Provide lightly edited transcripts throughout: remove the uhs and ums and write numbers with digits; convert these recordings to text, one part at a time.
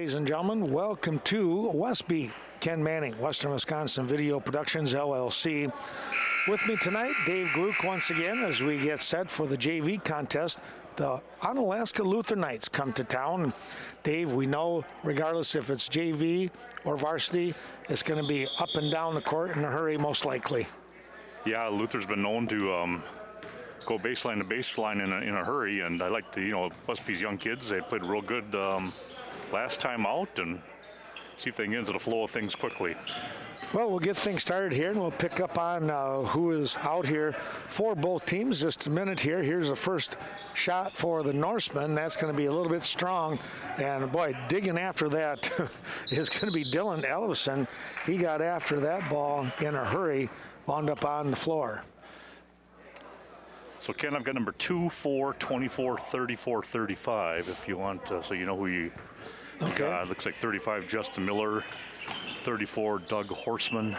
ladies and gentlemen. Welcome to Westby. Ken Manning, Western Wisconsin Video Productions, LLC. With me tonight, Dave Gluck once again as we get set for the JV contest. The Onalaska Luther Knights come to town. Dave, we know regardless if it's JV or varsity, it's going to be up and down the court in a hurry most likely. Yeah, Luther's been known to go baseline to baseline in a hurry, and I like to, Westby's young kids, they played real good last time out, and see if they can get into the flow of things quickly. Well, we'll get things started here, and we'll pick up on who is out here for both teams just a minute here. Here's the first shot for the Norsemen. That's going to be a little bit strong, and boy, digging after that is going to be Dylan Ellison. He got after that ball in a hurry, wound up on the floor. So, Ken, I've got number 2, 4, 24, 34, 35, if you want, so you know who you got. Looks like 35, Justin Miller, 34, Doug Horseman.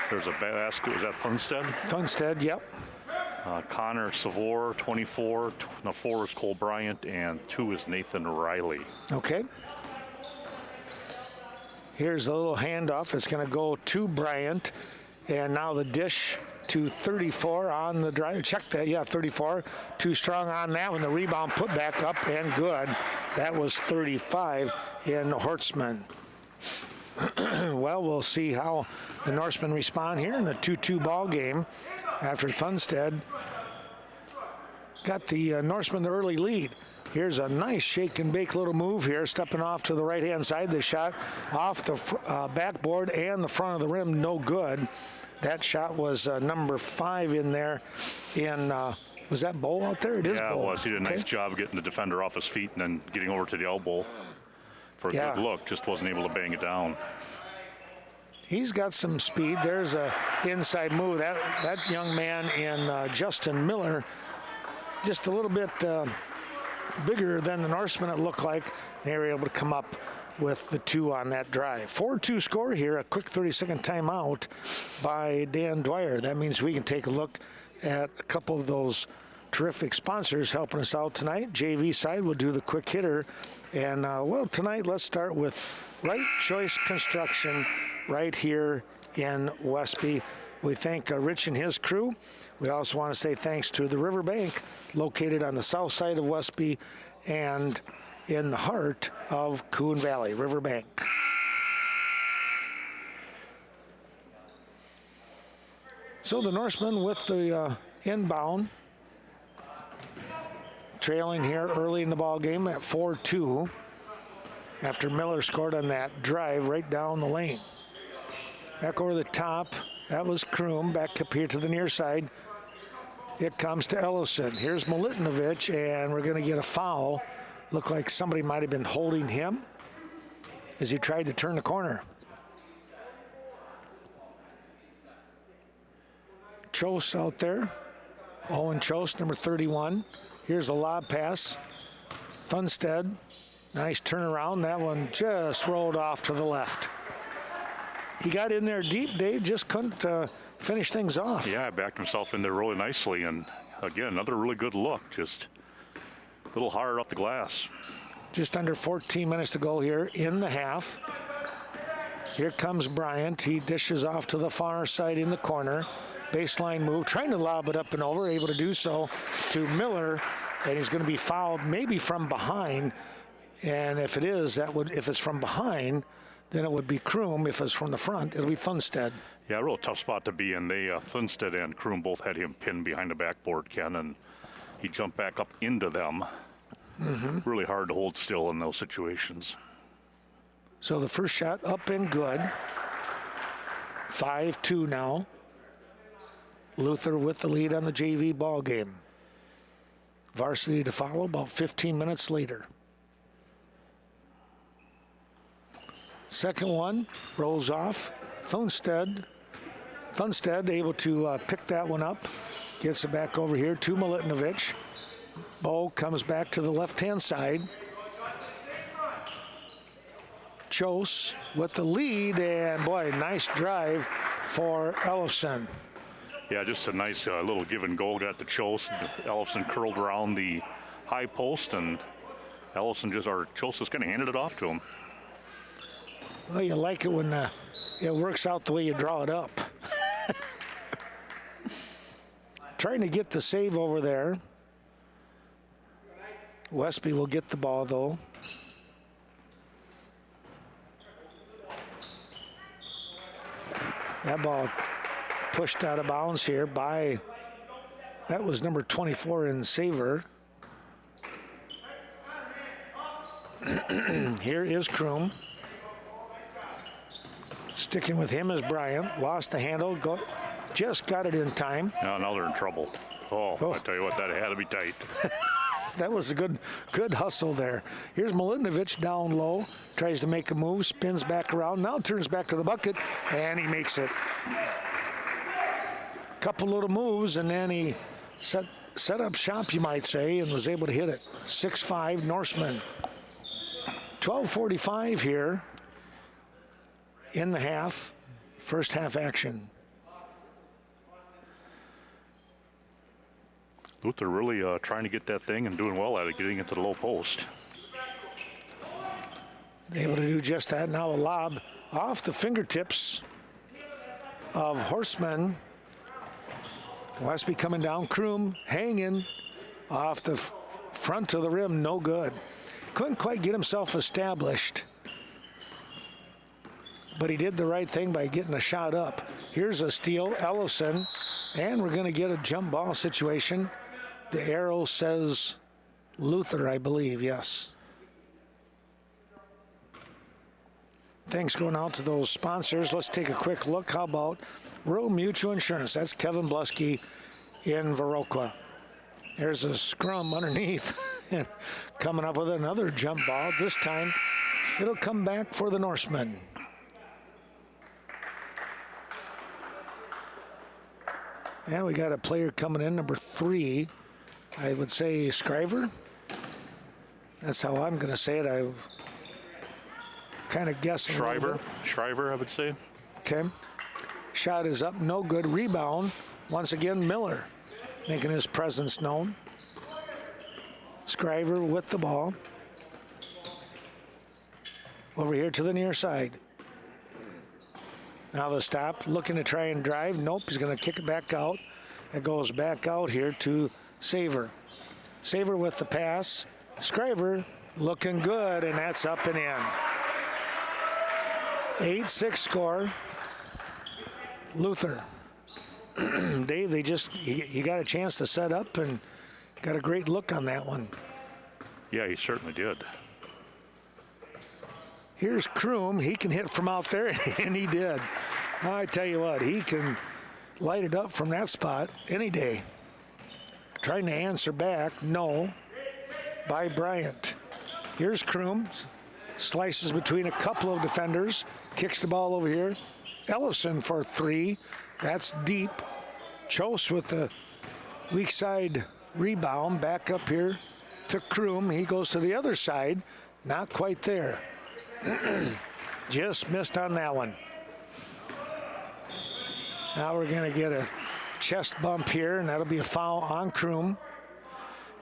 There's a basket. Was that Thunstead? Thunstead, yep. Connor Savor, 24. Now 4 is Cole Bryant, and 2 is Nathan Riley. Okay. Here's a little handoff. It's going to go to Bryant, and now the dish to 34 on the drive. Check that, yeah, 34. Too strong on that one. The rebound put back up and good. That was 35 in Hortzman. Well, we'll see how the Norsemen respond here in the 2-2 ball game after Thunstead got the Norsemen the early lead. Here's a nice shake and bake little move here, stepping off to the right-hand side. The shot off the backboard and the front of the rim, no good. That shot was number 5 in there. Was that Bowl out there? It is Bowl. Yeah, it was. He did a nice job getting the defender off his feet and then getting over to the elbow for a good look. Just wasn't able to bang it down. He's got some speed. There's a inside move. That young man in Justin Miller, just a little bit bigger than the Norsemen, it looked like. They were able to come up with the 2 on that drive. 4-2 score here, a quick 30-second timeout by Dan Dwyer. That means we can take a look at a couple of those terrific sponsors helping us out tonight. JV side will do the quick hitter. And, well, tonight let's start with Right Choice Construction right here in Westby. We thank Rich and his crew. We also want to say thanks to the Riverbank, located on the south side of Westby and in the heart of Coon Valley, Riverbank. So the Norsemen with the inbound, trailing here early in the ball game at 4-2 after Miller scored on that drive right down the lane. Back over the top, that was Kroom. Back up here to the near side. It comes to Ellison. Here's Milutinovic, and we're going to get a foul. Looked like somebody might have been holding him as he tried to turn the corner. Chose out there. Owen Chose, number 31. Here's a lob pass. Thunstead, nice turnaround. That one just rolled off to the left. He got in there deep, Dave, just couldn't finish things off. Yeah, backed himself in there really nicely, and again, another really good look. Just a little hard off the glass. Just under 14 minutes to go here in the half. Here comes Bryant. He dishes off to the far side in the corner. Baseline move, trying to lob it up and over, able to do so to Miller, and he's going to be fouled maybe from behind. And if it is, if it's from behind, then it would be Kroom. If it's from the front, it'll be Thunstead. Yeah, a real tough spot to be in. Thunstead and Kroom both had him pinned behind the backboard, Ken, and he jumped back up into them. Really hard to hold still in those situations. So the first shot up and good. 5-2 now. Luther with the lead on the JV ball game. Varsity to follow about 15 minutes later. Second one rolls off. Thunstead able to pick that one up. Gets it back over here to Milutinovic. Ball comes back to the left-hand side. Chose with the lead, and boy, nice drive for Ellison. Yeah, just a nice little give and go. Got the Chose. Ellison curled around the high post, and Chose just kind of handed it off to him. Well, you like it when it works out the way you draw it up. Trying to get the save over there. Westby will get the ball, though. That ball pushed out of bounds here by, that was number 24 in Saver. Here is Kroom. Sticking with him is Bryant. Lost the handle, just got it in time. Now they're in trouble. Oh, I tell you what, that had to be tight. That was a good hustle there. Here's Milutinovic down low, tries to make a move, spins back around, now turns back to the bucket, and he makes it. Couple little moves, and then he set up shop, you might say, and was able to hit it. 6-5 Norseman. 12:45 here in the half, first half action. Luther really trying to get that thing and doing well at it, getting it to the low post. Able to do just that. Now a lob off the fingertips of Horseman. Westby coming down. Kroom hanging off the front of the rim. No good. Couldn't quite get himself established. But he did the right thing by getting a shot up. Here's a steal. Ellison. And we're going to get a jump ball situation. The arrow says Luther, I believe, yes. Thanks going out to those sponsors. Let's take a quick look. How about Rural Mutual Insurance? That's Kevin Blusky in Viroqua. There's a scrum underneath. And coming up with another jump ball. This time, it'll come back for the Norsemen. And we got a player coming in, number 3. I would say Scriver. That's how I'm going to say it. I kind of guess. Shriver, I would say. Okay. Shot is up, no good. Rebound. Once again, Miller making his presence known. Scriver with the ball. Over here to the near side. Now the stop, looking to try and drive. Nope, he's going to kick it back out. It goes back out here to Saver. Saver with the pass. Scriver looking good, and that's up and in. 8-6 score. Luther. Dave, he got a chance to set up and got a great look on that one. Yeah, he certainly did. Here's Kroom. He can hit from out there, and he did. I tell you what, he can light it up from that spot any day. Trying to answer back, no, by Bryant. Here's Kroom. Slices between a couple of defenders. Kicks the ball over here. Ellison for 3. That's deep. Chose with the weak side rebound. Back up here to Kroom. He goes to the other side. Not quite there. Just missed on that one. Now we're going to get a chest bump here, and that'll be a foul on Kroom.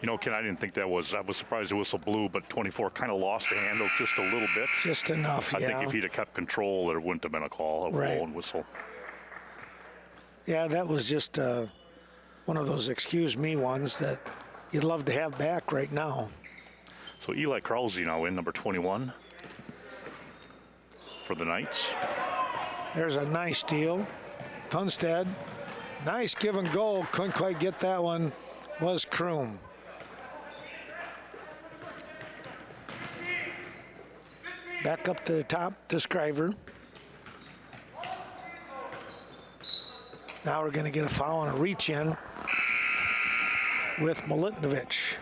You know, Ken, I didn't think I was surprised the whistle blew, but 24 kind of lost the handle just a little bit. Just enough, I think if he'd have kept control, there wouldn't have been a call, a blown whistle. Yeah, that was just one of those excuse me ones that you'd love to have back right now. So Eli Krause now in, number 21 for the Knights. There's a nice steal. Funstead, nice give and go. Couldn't quite get that one. Was Kroom. Back up to the top to Scriver. Now we're going to get a foul on a reach in with Milutinovic.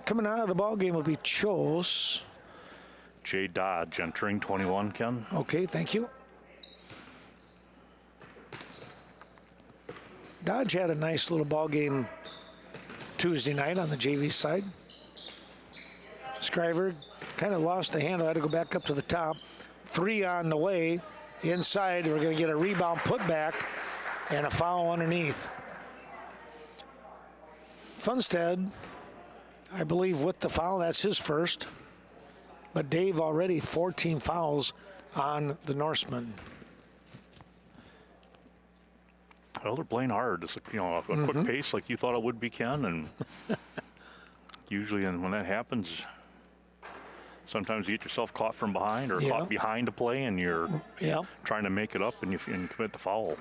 Coming out of the ball game will be Chose. Jay Dodge entering 21, Ken. Okay, thank you. Dodge had a nice little ball game Tuesday night on the JV side. Scriver kind of lost the handle, had to go back up to the top. 3 on the way. Inside, we're going to get a rebound put back and a foul underneath. Funstead I believe with the foul, that's his first. But Dave already 14 fouls on the Norseman. Well, they're playing hard. It's a quick pace like you thought it would be, Ken. And usually when that happens, sometimes you get yourself caught from behind or caught behind a play and you're trying to make it up and you commit the foul.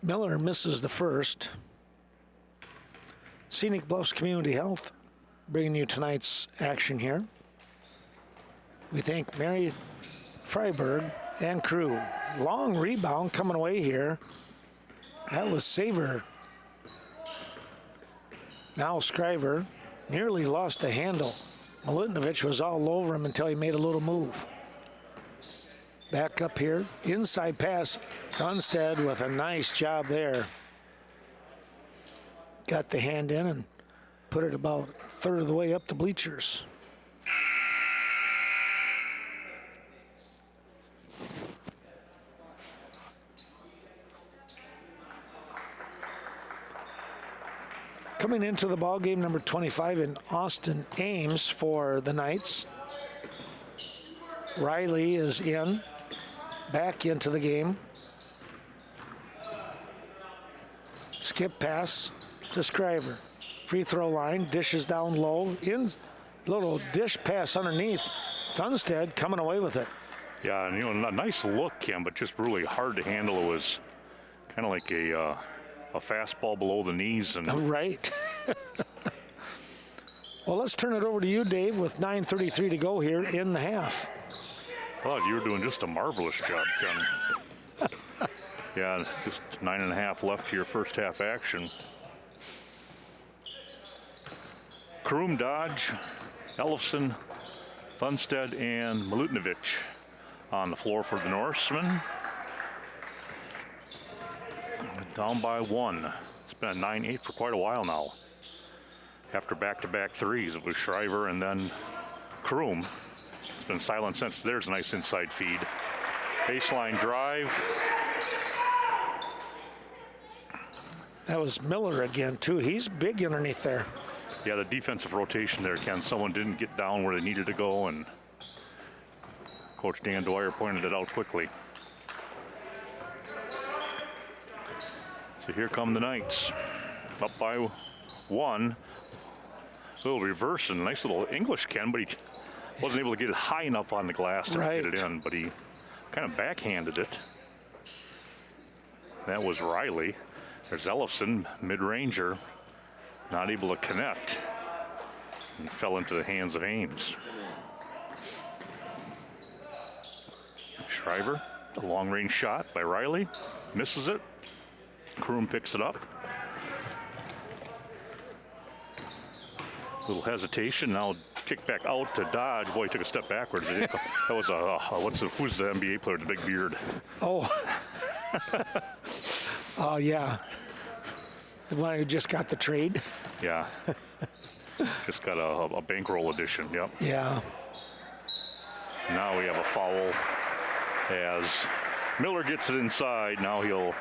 Miller misses the first. Scenic Bluffs Community Health bringing you tonight's action here. We thank Mary Freiberg and crew. Long rebound coming away here. That was Saver. Now Scriver nearly lost the handle. Milutinovic was all over him until he made a little move. Back up here, inside pass. Thunstead with a nice job there. Got the hand in and put it about a third of the way up the bleachers. Coming into the ball game, number 25 in Austin Ames for the Knights. Riley is in, back into the game. Skip pass to Scriver. Free throw line, dishes down low. In little dish pass underneath. Thunstead coming away with it. Yeah, and a nice look, Kim, but just really hard to handle. It was kind of like a fastball below the knees. And right. Well, let's turn it over to you, Dave, with 9:33 to go here in the half. I thought you were doing just a marvelous job, Ken. Yeah, just 9.5 left to your first half action. Kroom, Dodge, Ellefson, Thunstead, and Milutinovic on the floor for the Norsemen. Down by 1. It's been a 9-8 for quite a while now. After back-to-back threes, it was Shriver and then Kroom. It's been silent since. There's a nice inside feed. Baseline drive. That was Miller again, too. He's big underneath there. Yeah, the defensive rotation there, Ken. Someone didn't get down where they needed to go, and Coach Dan Dwyer pointed it out quickly. So here come the Knights. Up by 1. A little reverse and nice little English, Ken, but he wasn't able to get it high enough on the glass to get it in, but he kind of backhanded it. That was Riley. There's Ellefson, mid-ranger, not able to connect, and fell into the hands of Ames. Shriver, a long-range shot by Riley, misses it. Kroom picks it up. Little hesitation, now kick back out to Dodge. Boy, he took a step backwards. That was who's the NBA player with the big beard? Oh. Oh, yeah. The one who just got the trade? Yeah. Just got a bankroll edition, yep. Yeah. Now we have a foul as Miller gets it inside. Now he'll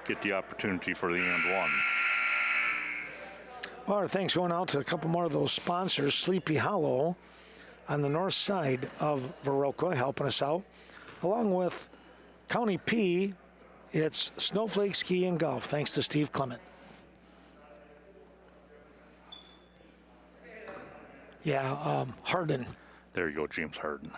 get the opportunity for the and one. Well, our thanks going out to a couple more of those sponsors. Sleepy Hollow on the north side of Viroqua helping us out. Along with County P, it's Snowflake Ski and Golf. Thanks to Steve Clement. Yeah, Harden. There you go, James Harden.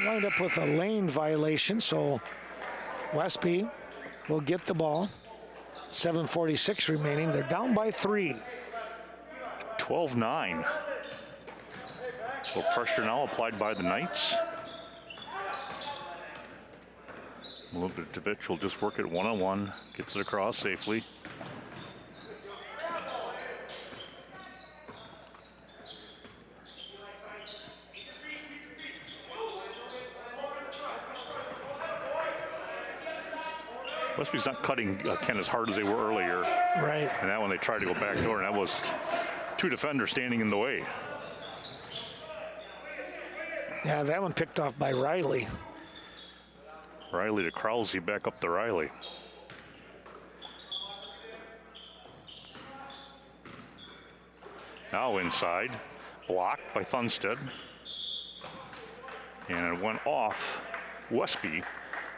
Lined up with a lane violation, so Westby will get the ball. 7:46 remaining. They're down by 3. 12-9. So pressure now applied by the Knights. Milutinovic will just work it one-on-one, gets it across safely. Westby's not cutting Ken as hard as they were earlier. Right. And that one they tried to go back door, and that was 2 defenders standing in the way. Yeah, that one picked off by Riley. Riley to Krause, back up to Riley. Now inside, blocked by Thunstead. And it went off Westby.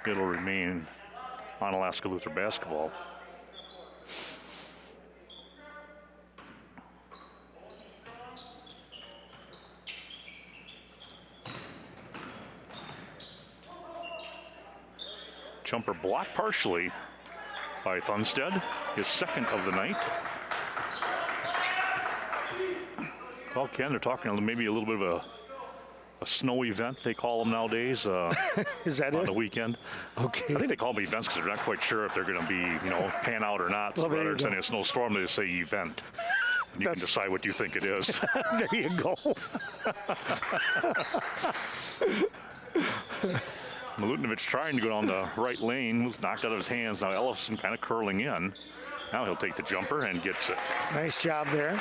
It'll remain Onalaska Luther basketball. Jumper blocked partially by Thunstead, his second of the night. Well, Ken, they're talking maybe a little bit of a snow event, they call them nowadays. Is that on it? the weekend? Okay. I think they call them events because they're not quite sure if they're going to be, pan out or not. Well, So there rather you than go. a snowstorm, they say event. And you can decide what you think it is. There you go. Milutinovic trying to go down the right lane, was knocked out of his hands. Now Ellison kind of curling in. Now he'll take the jumper and gets it. Nice job there.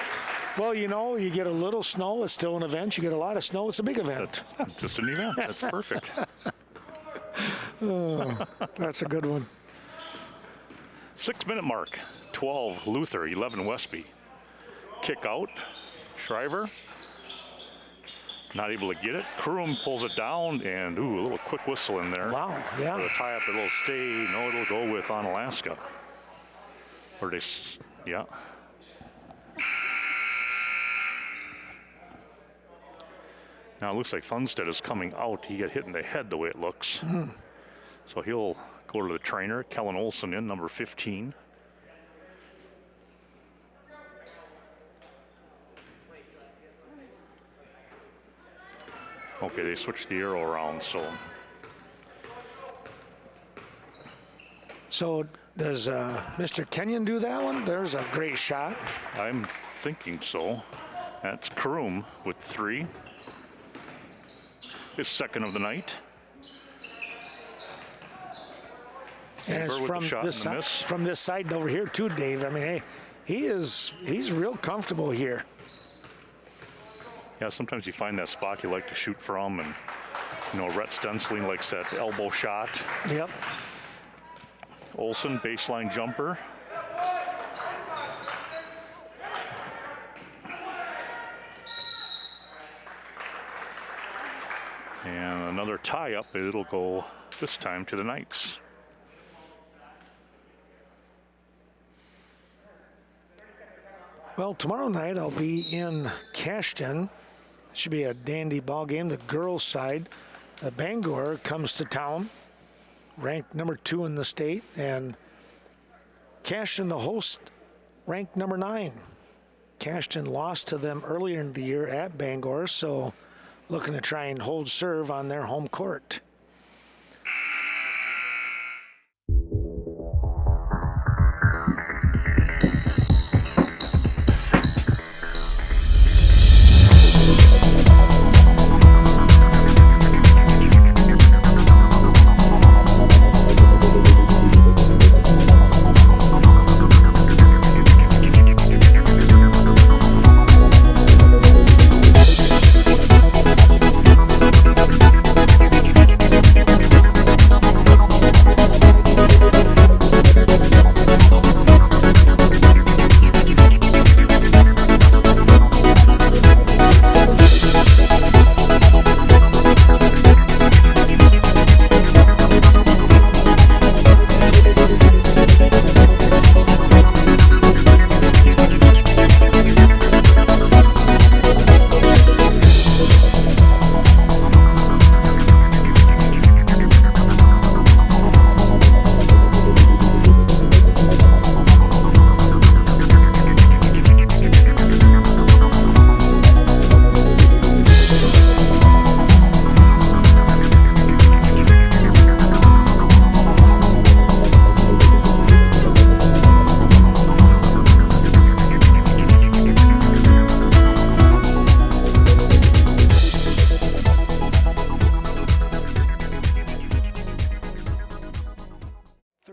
Well, you get a little snow, it's still an event. You get a lot of snow, it's a big event. Just an event. That's perfect. Oh, that's a good one. 6-minute mark. 12 Luther, 11 Westby. Kick out. Shriver. Not able to get it. Kroom pulls it down, and a little quick whistle in there. Wow, yeah. For the tie up, it'll stay. No, it'll go with Onalaska. Or they, yeah. Now it looks like Thunstead is coming out. He got hit in the head the way it looks. So he'll go to the trainer. Kellen Olson in, number 15. Okay, they switched the arrow around, so. So does Mr. Kenyon do that one? There's a great shot. I'm thinking so. That's Kroom with 3. His second of the night. And it's from this side over here too, Dave. I mean, hey, he's real comfortable here. Yeah, sometimes you find that spot you like to shoot from, and Rhett Stensling likes that elbow shot. Yep. Olson, baseline jumper. And another tie-up. It'll go this time to the Knights. Well, tomorrow night I'll be in Cashton. Should be a dandy ball game. The girls' side, Bangor comes to town, ranked number 2 in the state, and Cashton, the host, ranked number 9. Cashton lost to them earlier in the year at Bangor, so looking to try and hold serve on their home court.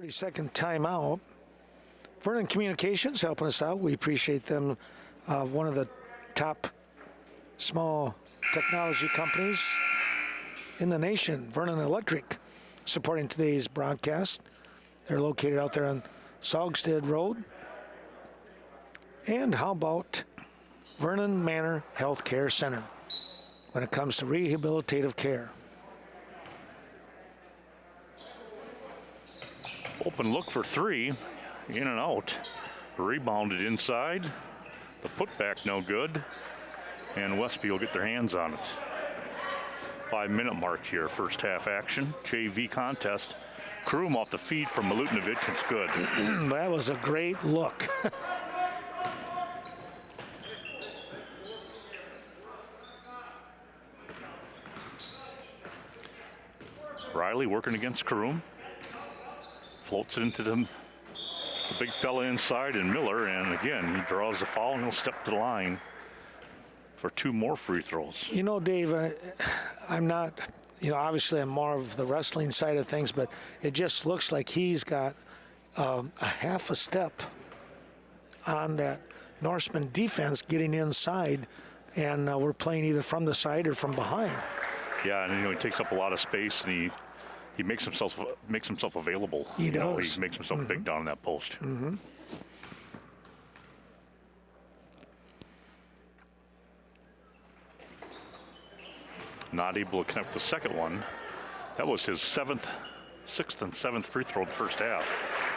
Second timeout. Vernon Communications helping us out. We appreciate them. One of the top small technology companies in the nation, Vernon Electric. supporting today's broadcast. They're located out there on Saugstead Road. And how about Vernon Manor Health Care Center when it comes to rehabilitative care? Open look for three, in and out. Rebounded inside. The putback no good. And Westby will get their hands on it. 5-minute mark here, first half action. JV contest. Kroom off the feed from Milutinovic. It's good. That was a great look. Riley working against Kroom. Floats it into the big fella inside, and Miller, and again, he draws the foul and he'll step to the line for 2 more free throws. You know, Dave, I'm not, obviously I'm more of the wrestling side of things, but it just looks like he's got a half a step on that Norseman defense getting inside, and we're playing either from the side or from behind. Yeah, and he takes up a lot of space, and he makes himself available. He does. He makes himself big down in that post. Not able to connect the second one. That was his 6th and 7th free throw in the first half.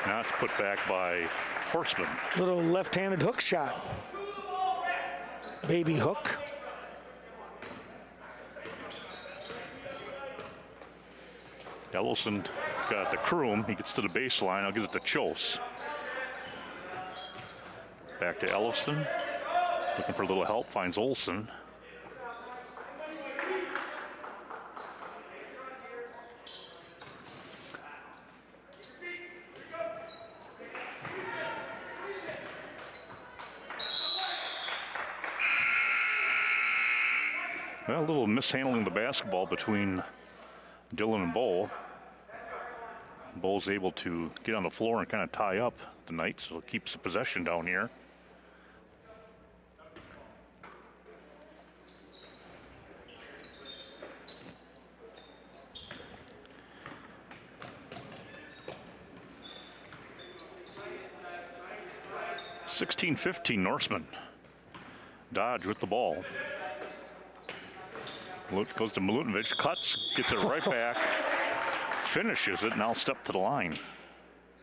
Now it's put back by Horseman. Little left-handed hook shot. Baby hook. Ellison got the Kroom. He gets to the baseline. I'll give it to Chose. Back to Ellison. Looking for a little help. Finds Olsen. Well, a little mishandling the basketball between Dylan and Bowl. Bowl's able to get on the floor and kind of tie up the Knights, so it keeps the possession down here. (16-15) Norseman. Dodge with the ball. Goes to Milutinovic, cuts, gets it right back, finishes it, now step to the line.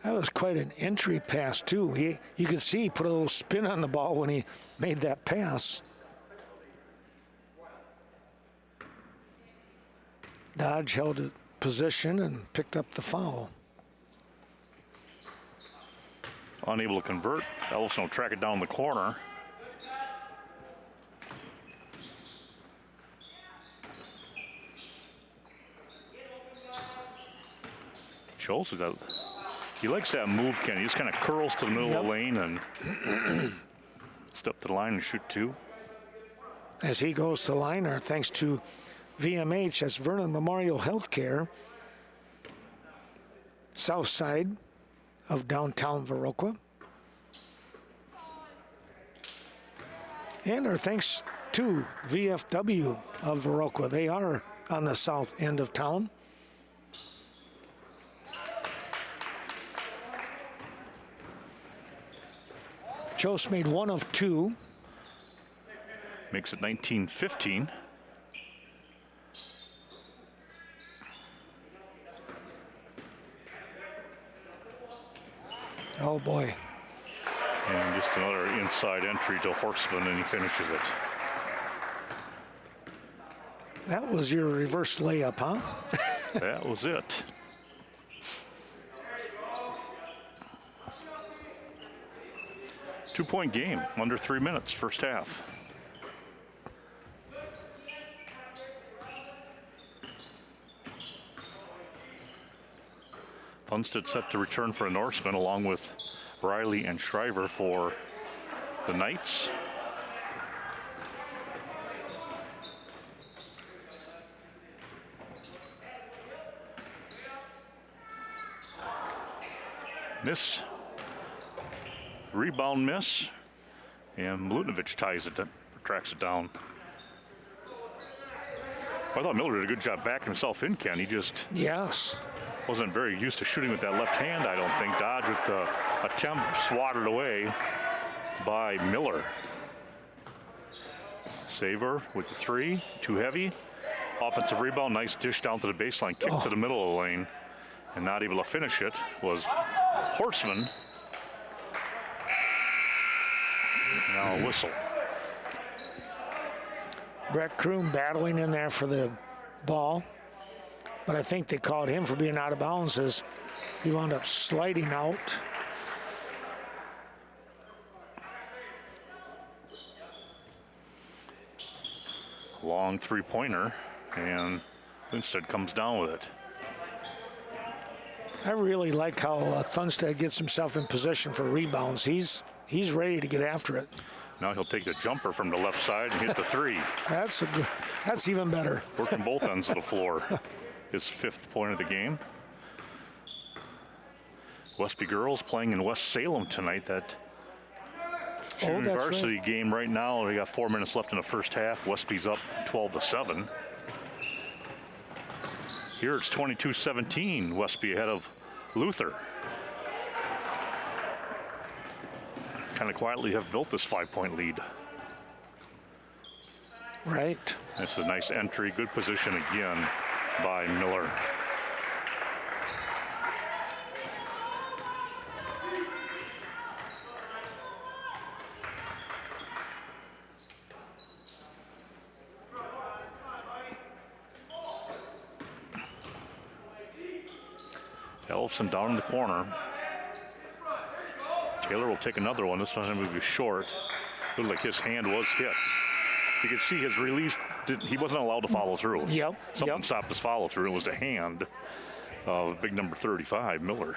That was quite an entry pass, too. You could see he put a little spin on the ball when he made that pass. Dodge held it position and picked up the foul. Unable to convert. Ellison will track it down the corner. Chose that. He likes that move, Ken. He just kind of curls to the middle of the lane and step to the line and shoot 2. As he goes to the line, our thanks to VMH, that's Vernon Memorial Healthcare, south side of downtown Viroqua. And our thanks to VFW of Viroqua. They are on the south end of town. Chose made 1 of 2. Makes it 19-15. Oh boy. And just another inside entry to Horseman, and he finishes it. That was your reverse layup, huh? That was it. Two-point game, under 3 minutes, first half. Funstead set to return for a Norseman, along with Riley and Shriver for the Knights. Miss. Rebound miss. And Milutinovic tracks it down. I thought Miller did a good job backing himself in, Ken. He just... Yes. Wasn't very used to shooting with that left hand, I don't think. Dodge with the attempt, swatted away by Miller. Saver with the 3, too heavy. Offensive rebound, nice dish down to the baseline, kick to the middle of the lane. And not able to finish it was Horseman. Now a whistle. Brett Kroom battling in there for the ball. But I think they called him for being out of bounds as he wound up sliding out. Long three-pointer, and Thunstead comes down with it. I really like how Thunstead gets himself in position for rebounds. He's ready to get after it. Now he'll take the jumper from the left side and hit the 3. That's even better. Working both ends of the floor. His 5th point of the game. Westby girls playing in West Salem tonight. That junior varsity game right now. We got 4 minutes left in the first half. Westby's up 12-7. Here it's 22-17. Westby ahead of Luther. Kind of quietly have built this 5-point lead. Right. This is a nice entry. Good position again by Miller. Ellison down in the corner. Taylor will take another one. This one will be short. Looked like his hand was hit. You can see his release, he wasn't allowed to follow through. Yep. Something stopped his follow through. It was the hand of big number 35, Miller.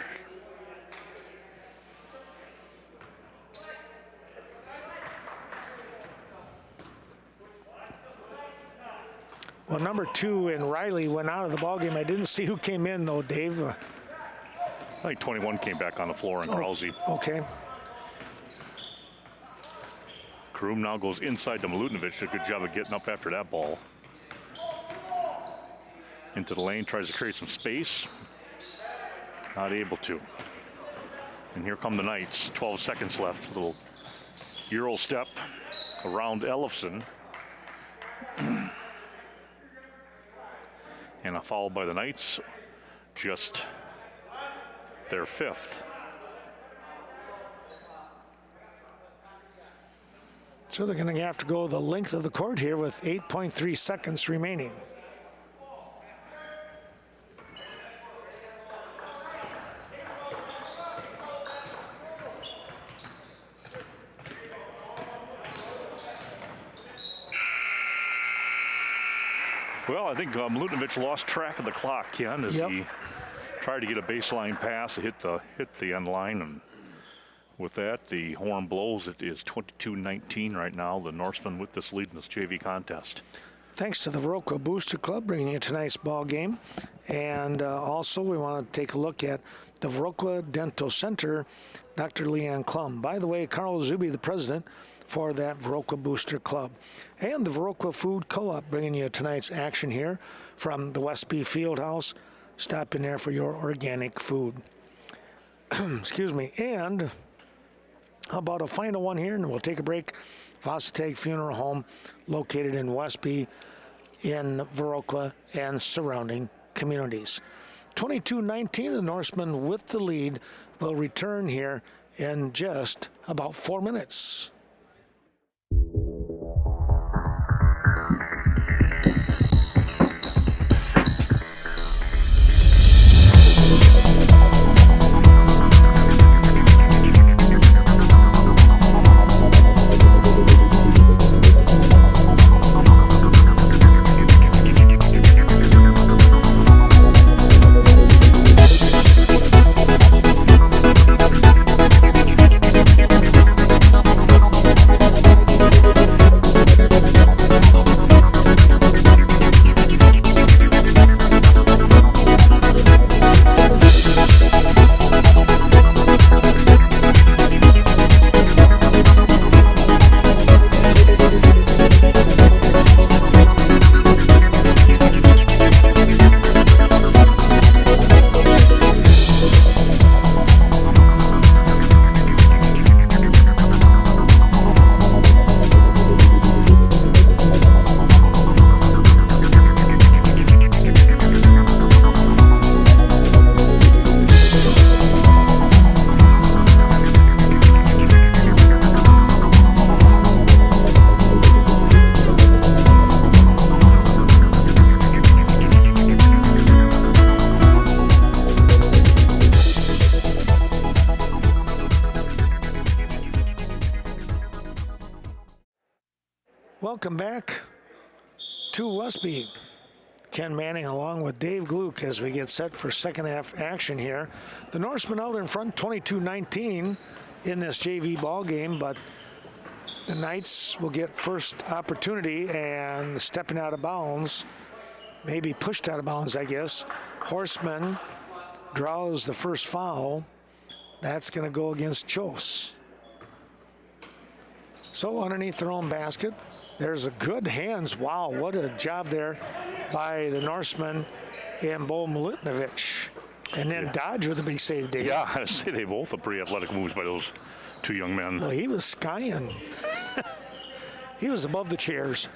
Well, number 2 and Riley went out of the ballgame. I didn't see who came in, though, Dave. I think 21 came back on the floor and Krause. Okay. Kroom now goes inside to Milutinovic. A good job of getting up after that ball. Into the lane, tries to create some space. Not able to. And here come the Knights. 12 seconds left. A little Euro step around Ellison. And a foul by the Knights. Just their 5th. So they're going to have to go the length of the court here with 8.3 seconds remaining. Well, I think Milutinovic lost track of the clock, Ken, as he tried to get a baseline pass, hit the end line, and with that, the horn blows. It is 22-19 right now. The Norsemen with this lead in this JV contest. Thanks to the Viroqua Booster Club bringing you tonight's ball game. And also we want to take a look at the Viroqua Dental Center, Dr. Leanne Klum. By the way, Carl Zuby, the president for that Viroqua Booster Club. And the Viroqua Food Co-op bringing you tonight's action here from the Westby Fieldhouse. Stop in there for your organic food. Excuse me. And how about a final one here, and we'll take a break. Varsity Funeral Home, located in Westby, in Viroqua and surrounding communities. 22-19, the Norsemen with the lead will return here in just about 4 minutes. welcome back to Westby. Ken Manning along with Dave Gluck as we get set for second half action here. The Norsemen out in front 22-19 in this JV ball game, but the Knights will get first opportunity, and stepping out of bounds, maybe pushed out of bounds, I guess. Horseman draws the first foul. That's going to go against Chose. So underneath their own basket, there's a good hands. Wow, what a job there by the Norseman and Bo Milutinovic. And then Dodge with a big save, Dave. Yeah, I say they both are pretty athletic moves by those two young men. Well, he was skying. He was above the chairs.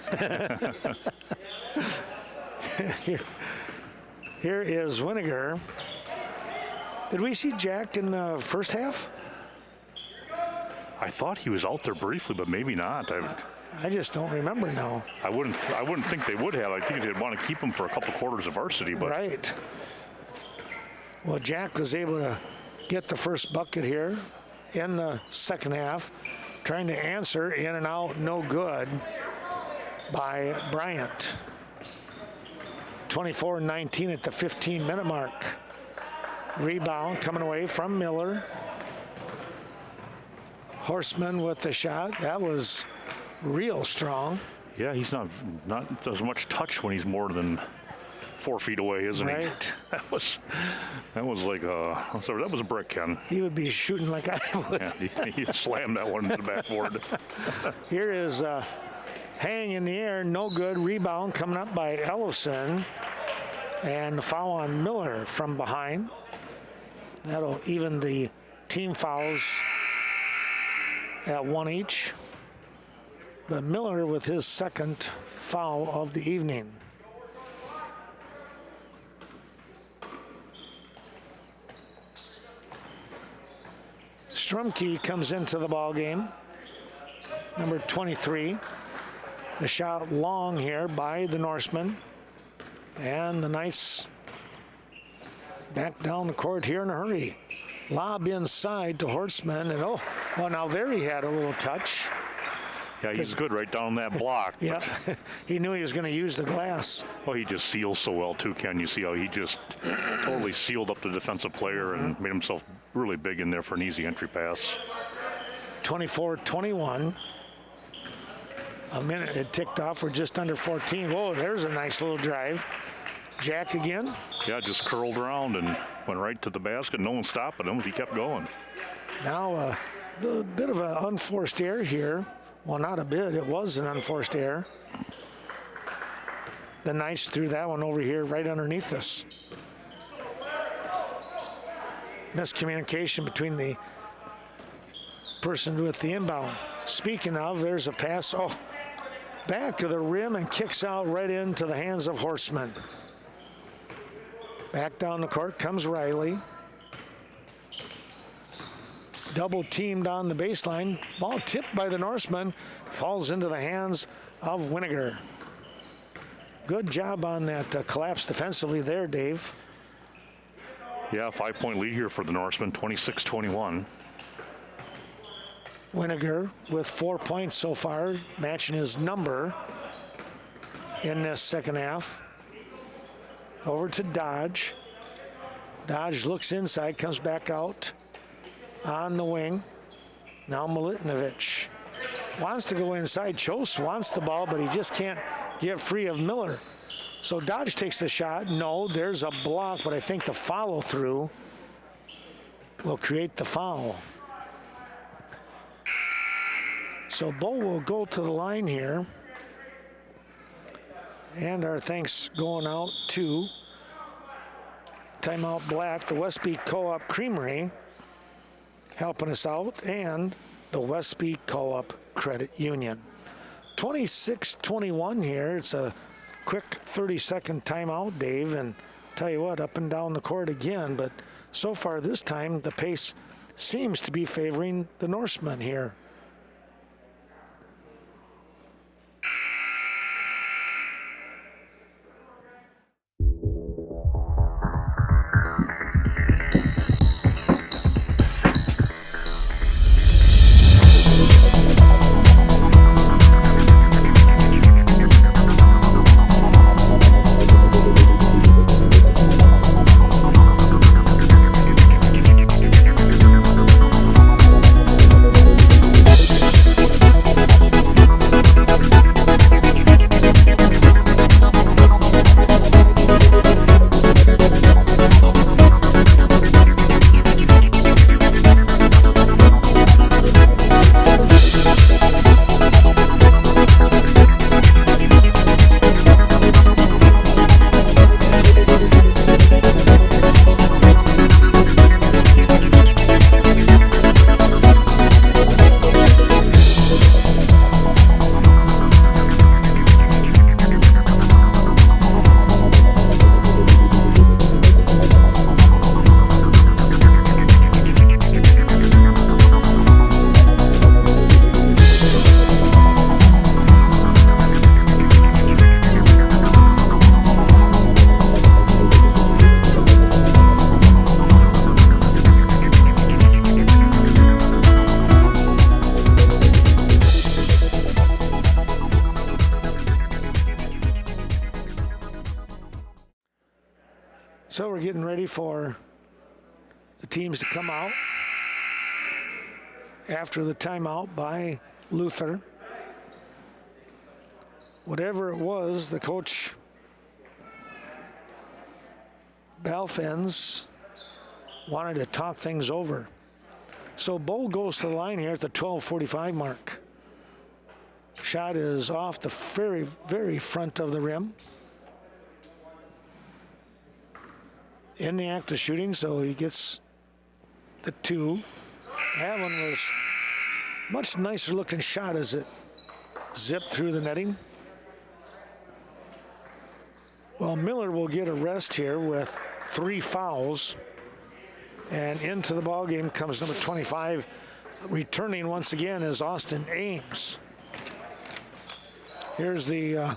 Here is Winiger. Did we see Jack in the first half? I thought he was out there briefly, but maybe not. I just don't remember now. I wouldn't think they would have. I think they'd want to keep him for a couple quarters of varsity. But right. Well, Jack was able to get the first bucket here in the second half, trying to answer in and out, no good by Bryant. 24-19 at the 15-minute mark. Rebound coming away from Miller. Horseman with the shot. That was real strong. Yeah, he's not as much touch when he's more than 4 feet away, isn't he? Right. That was like that was a brick, Ken. He would be shooting like I would. Yeah, he slammed that one into the backboard. Here is hang in the air, no good. Rebound coming up by Ellison, and the foul on Miller from behind. That'll even the team fouls at 1 each. But Miller with his second foul of the evening. Strumke comes into the ball game, number 23. The shot long here by the Norsemen, and the Knights back down the court here in a hurry. Lob inside to Horseman, and well, now there he had a little touch. Yeah, he's good right down that block. Yeah, he knew he was going to use the glass. Well, he just seals so well too, Ken. You see how he just totally sealed up the defensive player and made himself really big in there for an easy entry pass. 24-21. A minute it ticked off. We're just under 14. Whoa, there's a nice little drive. Jack again. Yeah, just curled around and went right to the basket. No one stopping him. He kept going. Now a bit of an unforced error here. Well, not a bit. It was an unforced error. The Knights threw that one over here right underneath us. Miscommunication between the person with the inbound. Speaking of, there's a pass. Oh, back to the rim and kicks out right into the hands of Horseman. Back down the court comes Riley. Double teamed on the baseline. Ball tipped by the Norseman. Falls into the hands of Winiger. Good job on that collapse defensively there, Dave. Yeah, 5-point lead here for the Norsemen, 26-21. Winiger with 4 points so far, matching his number in this second half. Over to Dodge. Dodge looks inside, comes back out on the wing. Now Milutinovic wants to go inside. Chose wants the ball, but he just can't get free of Miller. So Dodge takes the shot. No, there's a block, but I think the follow-through will create the foul. So Bo will go to the line here. And our thanks going out to Timeout Black, the Westby Co-op Creamery, helping us out, and the Westby Co-op Credit Union. 26-21 here. It's a quick 30-second timeout, Dave, and tell you what, up and down the court again, but so far this time the pace seems to be favoring the Norsemen here. getting ready for the teams to come out after the timeout by Luther. Whatever it was, the coach Balfens wanted to talk things over. So Bull goes to the line here at the 12:45 mark. Shot is off the very, very front of the rim. In the act of shooting, so he gets the 2. That one was much nicer looking shot as it zipped through the netting. Well, Miller will get a rest here with 3 fouls. And into the ball game comes number 25. Returning once again is Austin Ames. Here's the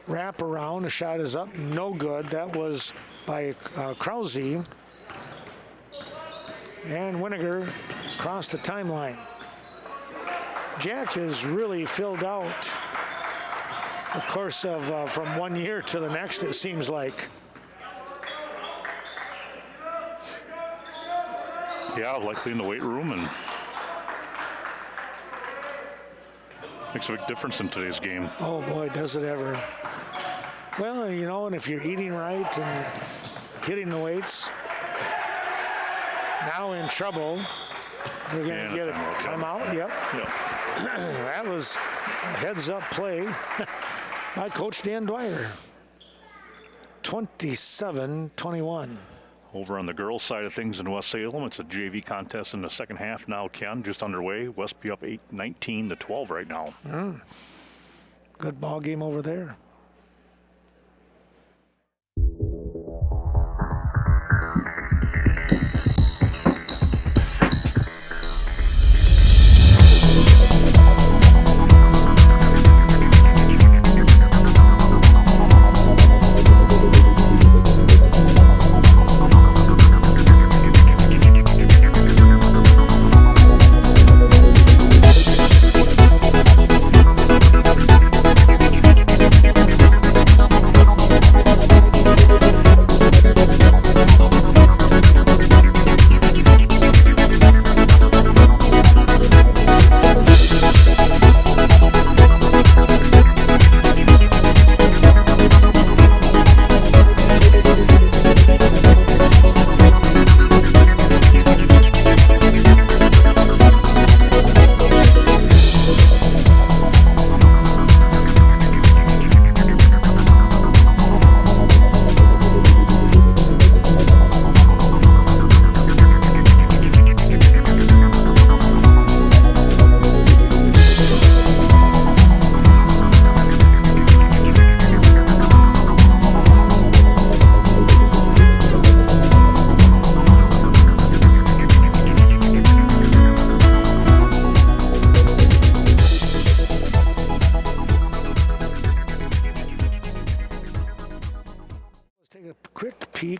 wraparound. The shot is up, no good. That was by Krause. And Winiger across the timeline. Jack has really filled out the course of from one year to the next, it seems like. Yeah, likely in the weight room, and makes a big difference in today's game. Oh boy, does it ever. Well, you know, and if you're eating right and hitting the weights, now in trouble. We're going to get a timeout. Yep. That was a heads-up play by Coach Dan Dwyer. 27-21. Over on the girls' side of things in West Salem, it's a JV contest in the second half now, Ken, just underway. Westby up 19-12 right now. Good ball game over there.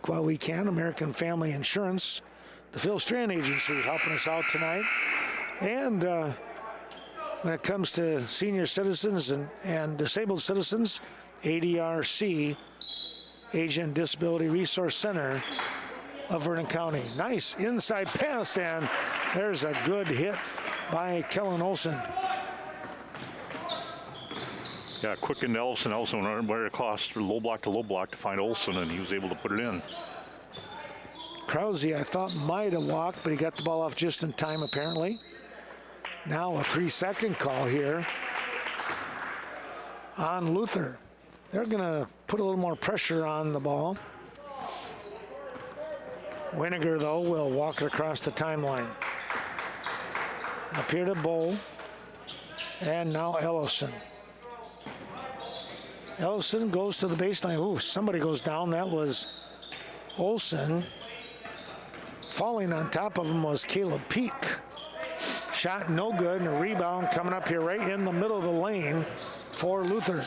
While we can, American Family Insurance, the Phil Strand Agency helping us out tonight. And when it comes to senior citizens and disabled citizens, ADRC, Asian Disability Resource Center of Vernon County. Nice inside pass, and there's a good hit by Kellen Olson. Yeah, quick into Ellison. Ellison went right across low block to find Olson, and he was able to put it in. Krause, I thought, might have walked, but he got the ball off just in time, apparently. Now a 3-second call here on Luther. They're going to put a little more pressure on the ball. Winiger, though, will walk it across the timeline. Up here to Bull. And now Ellison. Ellison goes to the baseline. Ooh, somebody goes down. That was Olson. Falling on top of him was Caleb Peak. Shot no good, and a rebound coming up here right in the middle of the lane for Luther.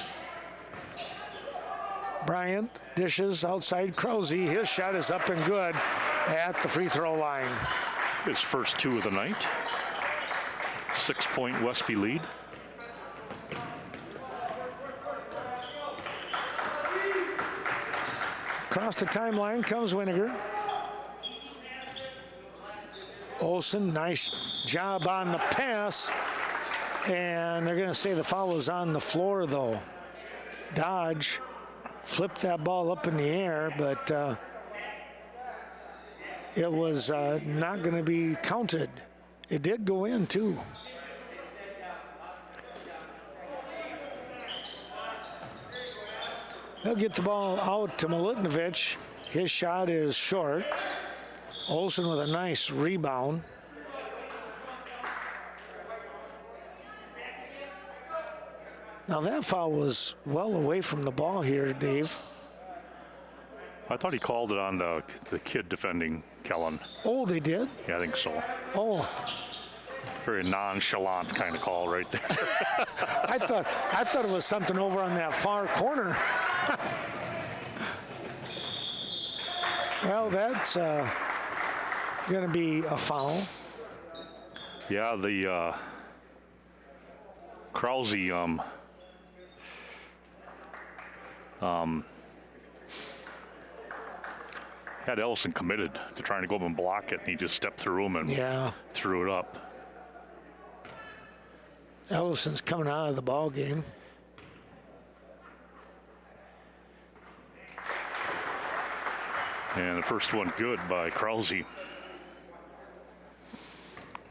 Bryant dishes outside Krause. His shot is up and good at the free throw line. His first 2 of the night. 6-point Westby lead. Across the timeline comes Winiger. Olsen, nice job on the pass. And they're going to say the foul is on the floor, though. Dodge flipped that ball up in the air, but it was not going to be counted. It did go in, too. They'll get the ball out to Milutinovic. His shot is short. Olsen with a nice rebound. Now that foul was well away from the ball here, Dave. I thought he called it on the kid defending Kellen. Oh, they did? Yeah, I think so. Oh. Very nonchalant kind of call right there. I thought it was something over on that far corner. Well, that's going to be a foul. Yeah, the Krause had Ellison committed to trying to go up and block it, and he just stepped through him and threw it up. Ellison's coming out of the ball game. And the first one good by Krause.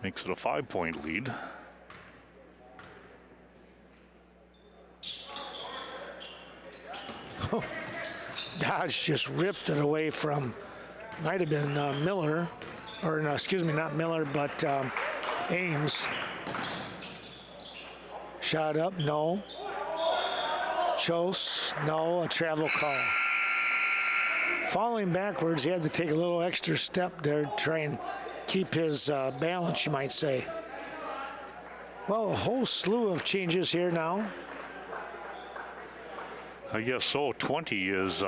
Makes it a 5-point lead. Dodge just ripped it away from, might have been Miller, or no, excuse me, not Miller, but Ames. Shot up, no. Chose, no, a travel call. Falling backwards, he had to take a little extra step there to try and keep his balance, you might say. Well, a whole slew of changes here now. I guess so. 20 is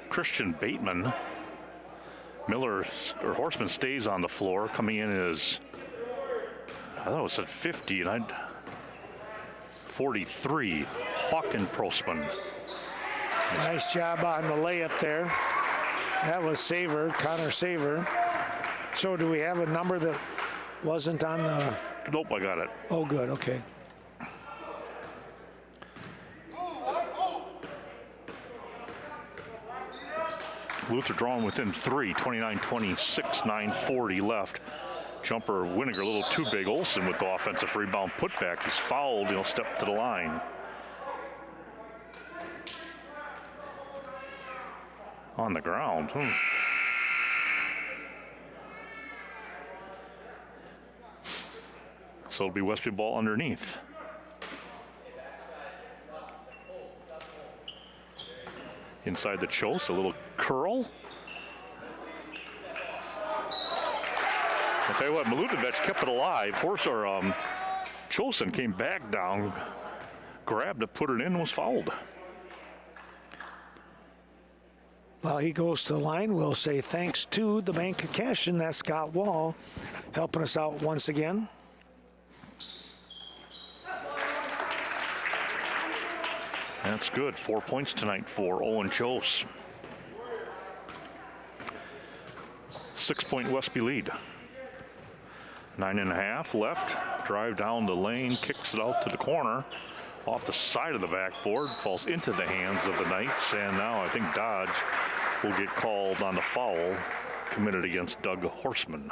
Christian Bateman. Miller, or Horseman, stays on the floor. Coming in is, I thought it was at 50, and 43, Hawken Prosman. Nice job on the layup there. That was Saver, Connor Saver. So do we have a number that wasn't on the... Nope, I got it. Oh, good, okay. Luther drawn within 3, 29-26, 9:40 left. Jumper Winiger a little too big. Olsen with the offensive rebound putback. He's fouled, he'll step to the line. On the ground. So it'll be Westby ball underneath. Inside the Chose, a little curl. I'll tell you what, Milutinovic kept it alive. Chosen came back down, grabbed it, put it in, and was fouled. While he goes to the line, we'll say thanks to the Bank of Cash, and that's Scott Wall helping us out once again. That's good. 4 points tonight for Owen Chose. 6-point Westby lead. 9.5 left. Drive down the lane, kicks it out to the corner. Off the side of the backboard, falls into the hands of the Knights. And now I think Dodge will get called on the foul committed against Doug Horseman.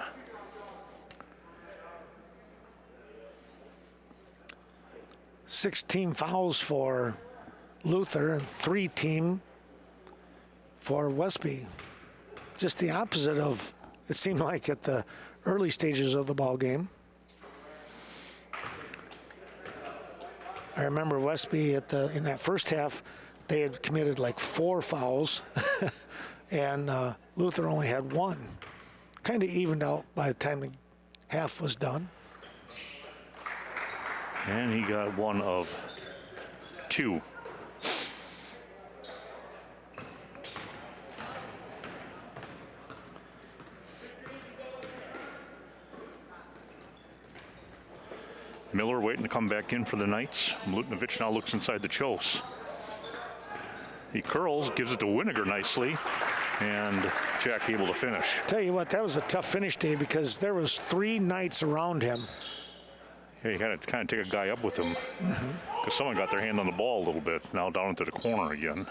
Six-team fouls for Luther and 3-team for Westby. Just the opposite of, it seemed like, at the early stages of the ball game. I remember Westby in that first half, they had committed like 4 fouls, and Luther only had 1. Kind of evened out by the time the half was done. And he got 1 of 2. Miller waiting to come back in for the Knights. Milutinovic now looks inside the Chose. He curls, gives it to Winiger nicely, and Jack able to finish. Tell you what, that was a tough finish, Dave, because there was 3 knights around him. Yeah, he had to kind of take a guy up with him because someone got their hand on the ball a little bit. Now down into the corner again.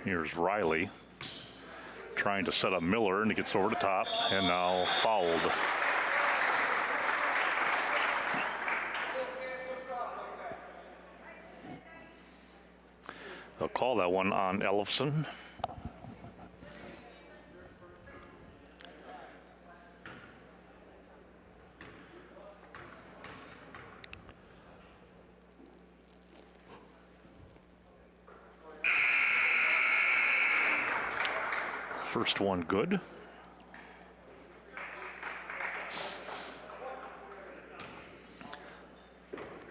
Here's Riley trying to set up Miller, and he gets over the top and now fouled. They'll call that one on Ellefson. First one good.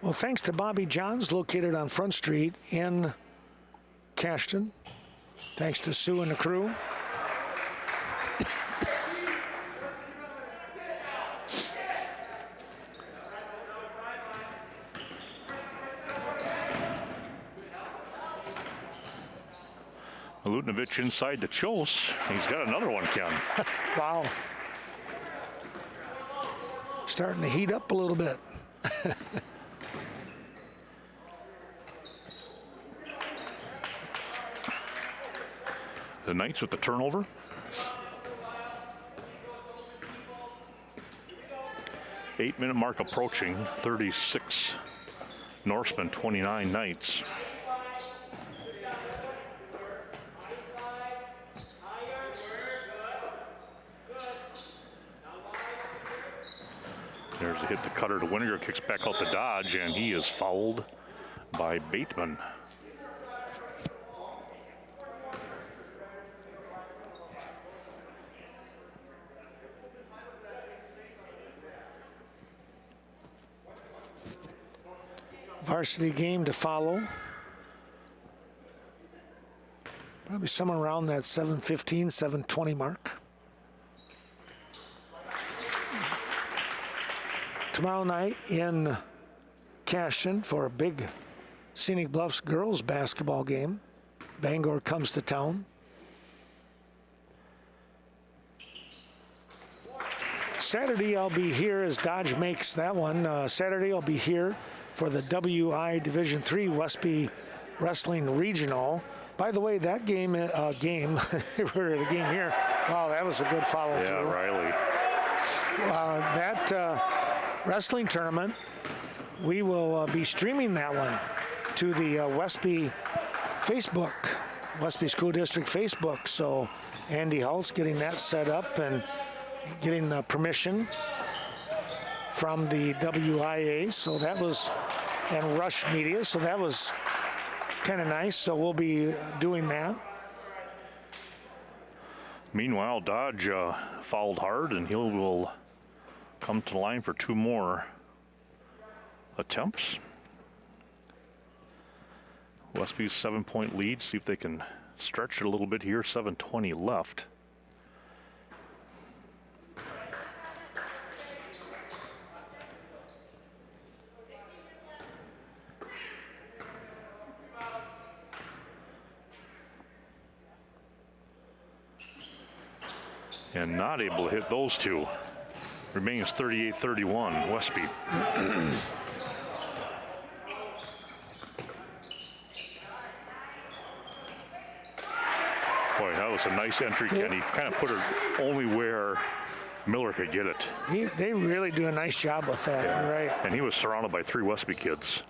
Well, thanks to Bobby John's, located on Front Street in Cashton. Thanks to Sue and the crew. Milutinovic inside the Chos. He's got another one, Ken. Wow. Starting to heat up a little bit. The Knights with the turnover. Eight-minute mark approaching. 36 Norsemen, 29 Knights. There's a hit the cutter to Winiger, kicks back out to Dodge, and he is fouled by Bateman. Varsity game to follow. Probably somewhere around that 7:15, 7:20 mark. Tomorrow night in Cashton for a big Scenic Bluffs girls basketball game. Bangor comes to town. Saturday I'll be here as Dodge makes that one. Saturday I'll be here for the WI Division III Westby Wrestling Regional. By the way, that game, we're at a game here. Wow, that was a good follow through. Yeah, Riley. That wrestling tournament, we will be streaming that one to the Westby Facebook, Westby School District Facebook. So Andy Hull's getting that set up and getting the permission from the WIA. So that was, and Rush Media. So that was kind of nice. So we'll be doing that. Meanwhile, Dodge fouled hard, and he will come to the line for 2 more attempts. Westby's 7-point lead. See if they can stretch it a little bit here. 7:20 left. And not able to hit those two. Remains 38-31, Westby. Boy, that was a nice entry, Kenny. Kind of put it only where Miller could get it. They really do a nice job with that, yeah. Right? And he was surrounded by 3 Westby kids.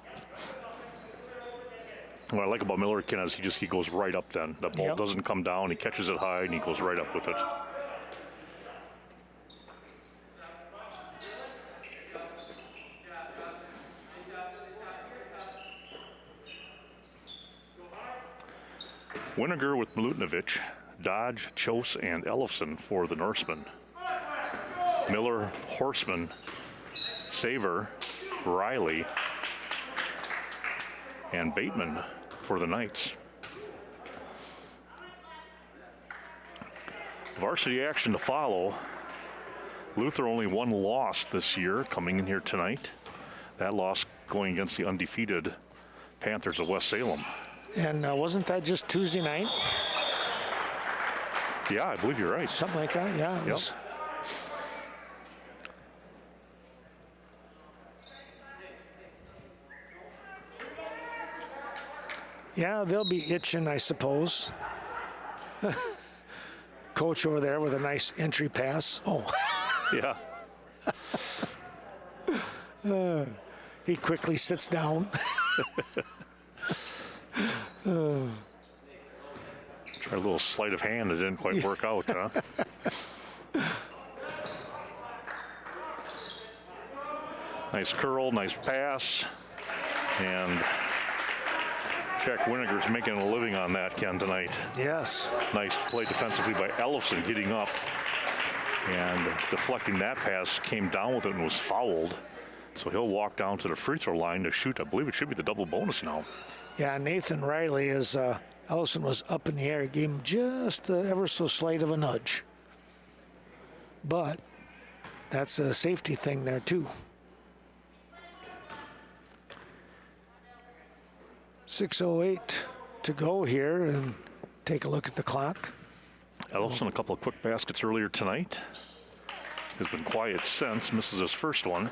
What I like about Miller, Ken, is he goes right up then. The ball doesn't come down, he catches it high, and he goes right up with it. Winiger with Milutinovic, Dodge, Chos, and Ellefson for the Norsemen. Miller, Horseman, Saver, Riley, and Bateman for the Knights. Varsity action to follow. Luther only 1 loss this year coming in here tonight. That loss going against the undefeated Panthers of West Salem. And wasn't that just Tuesday night? Yeah, I believe you're right. Something like that, yeah. Yep. Yeah, they'll be itching, I suppose. Coach over there with a nice entry pass. Oh. Yeah. He quickly sits down. Tried a little sleight of hand. It didn't quite work out, huh? Nice curl, nice pass. And Jack Winiger's making a living on that, Ken, tonight. Yes. Nice play defensively by Ellefson, getting up and deflecting that pass, came down with it and was fouled. So he'll walk down to the free throw line to shoot. I believe it should be the double bonus now. Yeah, Nathan Riley, as Ellison was up in the air, gave him just the ever so slight of a nudge. But that's a safety thing there, too. 6:08 to go here, and take a look at the clock. Ellefson, a couple of quick baskets earlier tonight. Has been quiet since, misses his first one.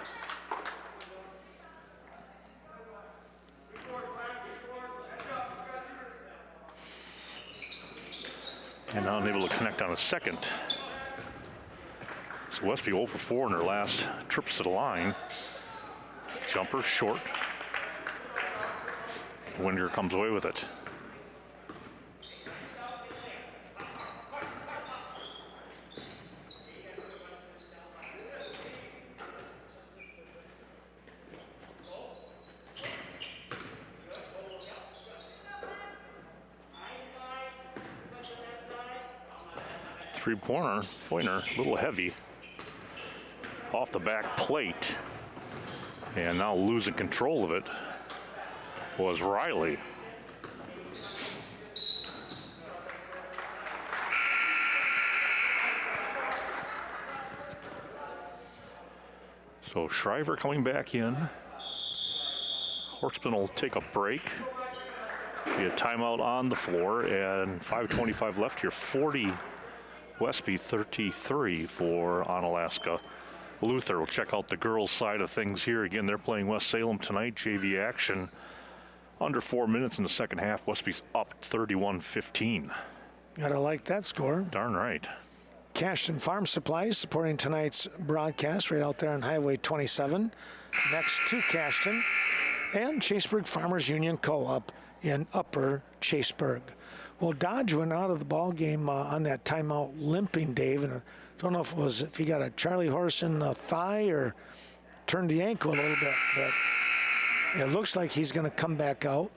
And now unable to connect on a second. So Westby 0 for 4 in their last trips to the line. Jumper short. Winder comes away with it. Three-pointer, a little heavy. Off the back plate. And now losing control of it was Riley. So Shriver coming back in. Horseman will take a break. Be a timeout on the floor, and 5:25 left here. 40 Westby, 33 for Onalaska. Luther will check out the girls' side of things here. Again, they're playing West Salem tonight, JV action. Under 4 minutes in the second half. Westby's up 31-15. Gotta like that score. Darn right. Cashton Farm Supplies supporting tonight's broadcast right out there on Highway 27. Next to Cashton and Chaseburg Farmers Union Co-op in Upper Chaseburg. Well, Dodge went out of the ball game on that timeout limping, Dave, and I don't know if he got a Charlie horse in the thigh or turned the ankle a little bit, but it looks like he's going to come back out.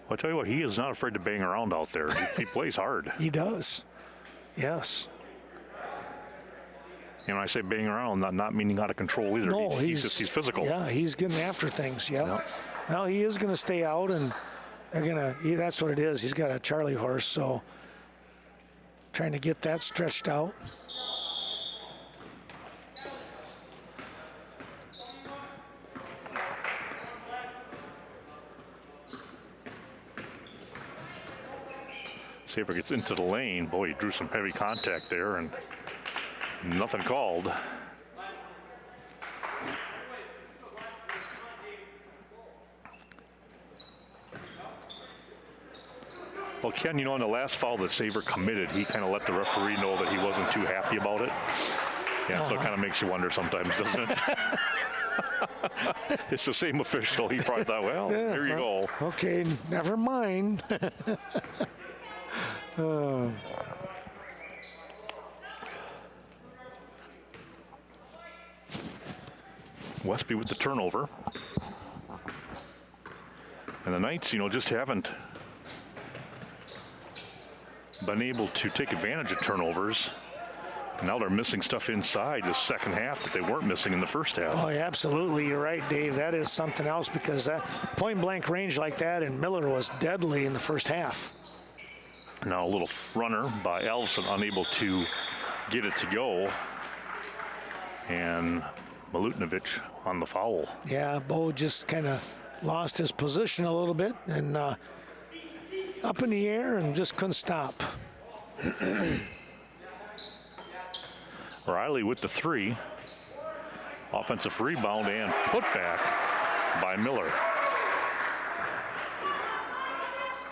Well, I tell you what, he is not afraid to bang around out there. He plays hard. He does. Yes. And when I say bang around, not meaning out of control either. No, he's physical. Yeah, he's getting after things. Yeah. Yep. Well, he is going to stay out, and they're gonna. That's what it is. He's got a Charlie horse, so trying to get that stretched out. Saber gets into the lane. Boy, he drew some heavy contact there, and nothing called. Well, Ken, you know, in the last foul that Saber committed, he kind of let the referee know that he wasn't too happy about it. Yeah, so it kind of makes you wonder sometimes, doesn't it? It's the same official. He probably thought, well, Yeah, here you go. Okay, never mind. Westby with the turnover. And the Knights, you know, just haven't been able to take advantage of turnovers. Now they're missing stuff inside the second half that they weren't missing in the first half. Oh, yeah, absolutely. You're right, Dave. That is something else, because that point-blank range like that in Miller was deadly in the first half. Now a little runner by Ellison, unable to get it to go. And Milutinovic on the foul. Yeah, Bo just kind of lost his position a little bit, and up in the air and just couldn't stop. Riley with the 3. Offensive rebound and putback by Miller.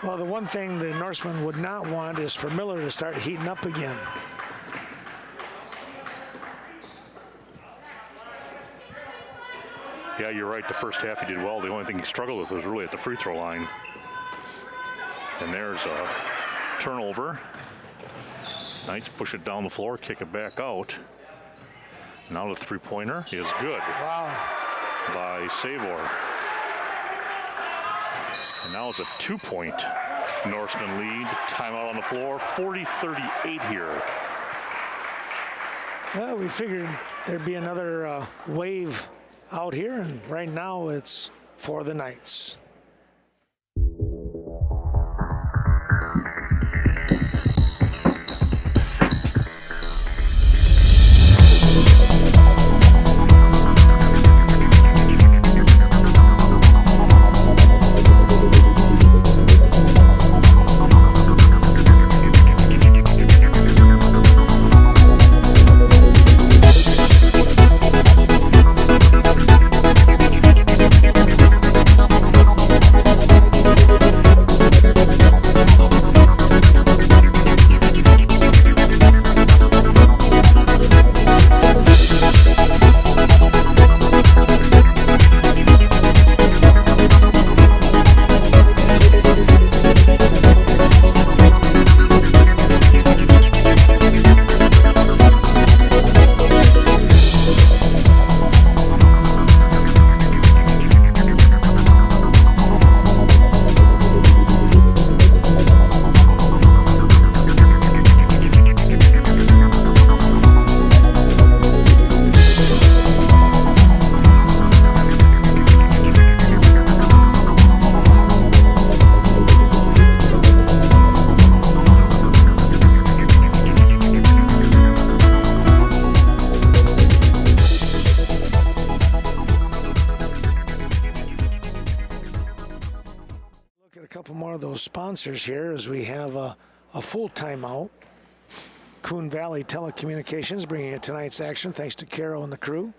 Well, the one thing the Norsemen would not want is for Miller to start heating up again. Yeah, you're right. The first half he did well. The only thing he struggled with was really at the free throw line. And there's a turnover. Knights push it down the floor, kick it back out. Now the three-pointer is good. Wow. By Sabor. And now it's a 2-point Norseman lead. Timeout on the floor. 40-38 here. Well, we figured there'd be another wave out here, and right now it's for the Knights. Sponsors here as we have a full timeout. Coon Valley Telecommunications bringing you tonight's action thanks to Carol and the crew.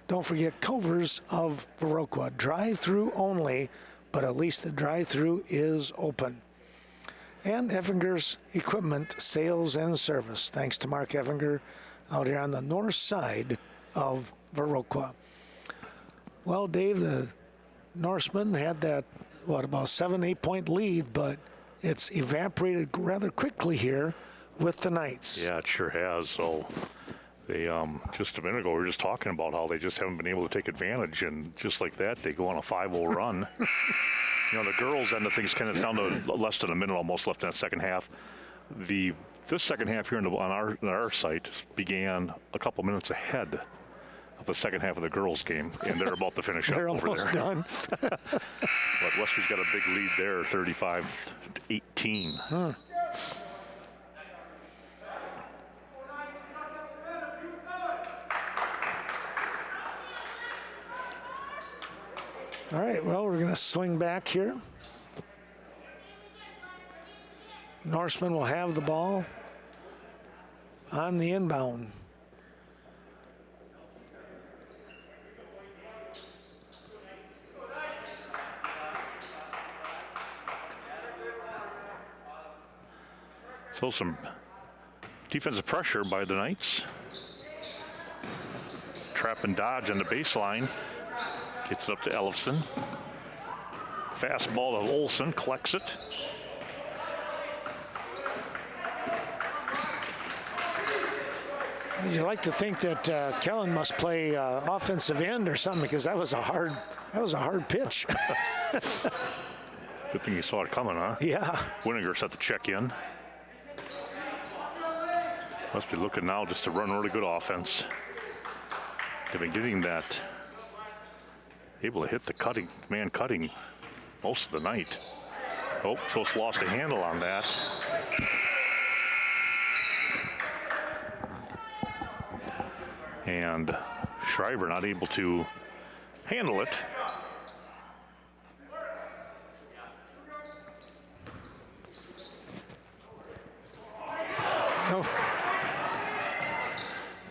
Don't forget Culver's of Viroqua. Drive-through only, but at least the drive-through is open. And Effinger's Equipment Sales and Service. Thanks to Mark Effinger out here on the north side of Viroqua. Well, Dave, the Norsemen had that about 7-8 point lead, but it's evaporated rather quickly here with the Knights. Yeah, it sure has. So they just a minute ago we were just talking about how they just haven't been able to take advantage, and just like that they go on a 5-0 run. You know, the girls end of things kind of down to less than a minute almost left in that second half. This second half here on our site began a couple minutes ahead of the second half of the girls' game, and they're about to finish up over there. They're almost done. But Westby's got a big lead there, 35-18. All right, well, we're going to swing back here. Norseman will have the ball on the inbound. So some defensive pressure by the Knights. Trap and dodge on the baseline. Gets it up to Ellefson. Fastball to Olsen, collects it. You'd like to think that Kellen must play offensive end or something, because that was a hard pitch. Good thing you saw it coming, huh? Yeah. Winninger set the check in. Must be looking now just to run really good offense. They've been getting that, able to hit the cutting most of the night. Oh, just lost a handle on that. And Schreiber not able to handle it.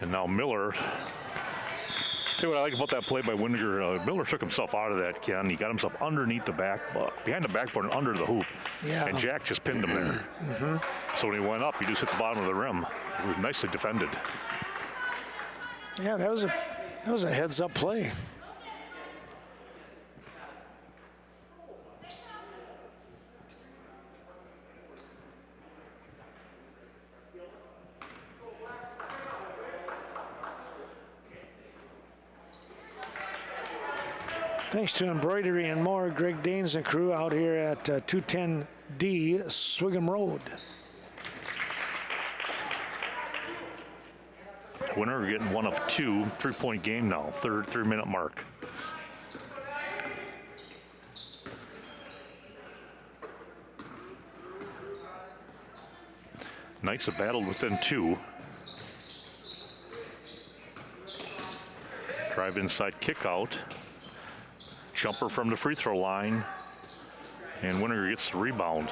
And now Miller. Tell you what I like about that play by Windiger. Miller took himself out of that, Ken. He got himself underneath the behind the backboard and under the hoop. Yeah. And Jack just pinned him there. So when he went up, he just hit the bottom of the rim. It was nicely defended. Yeah, that was a heads-up play. Thanks to Embroidery and More, Greg Danes and crew out here at 210D Swigum Road. Winner getting 1 of 2, 3-point game now, third 3-minute mark. Knights have battled within 2. Drive inside, kick out. Jumper from the free throw line, and Winter gets the rebound.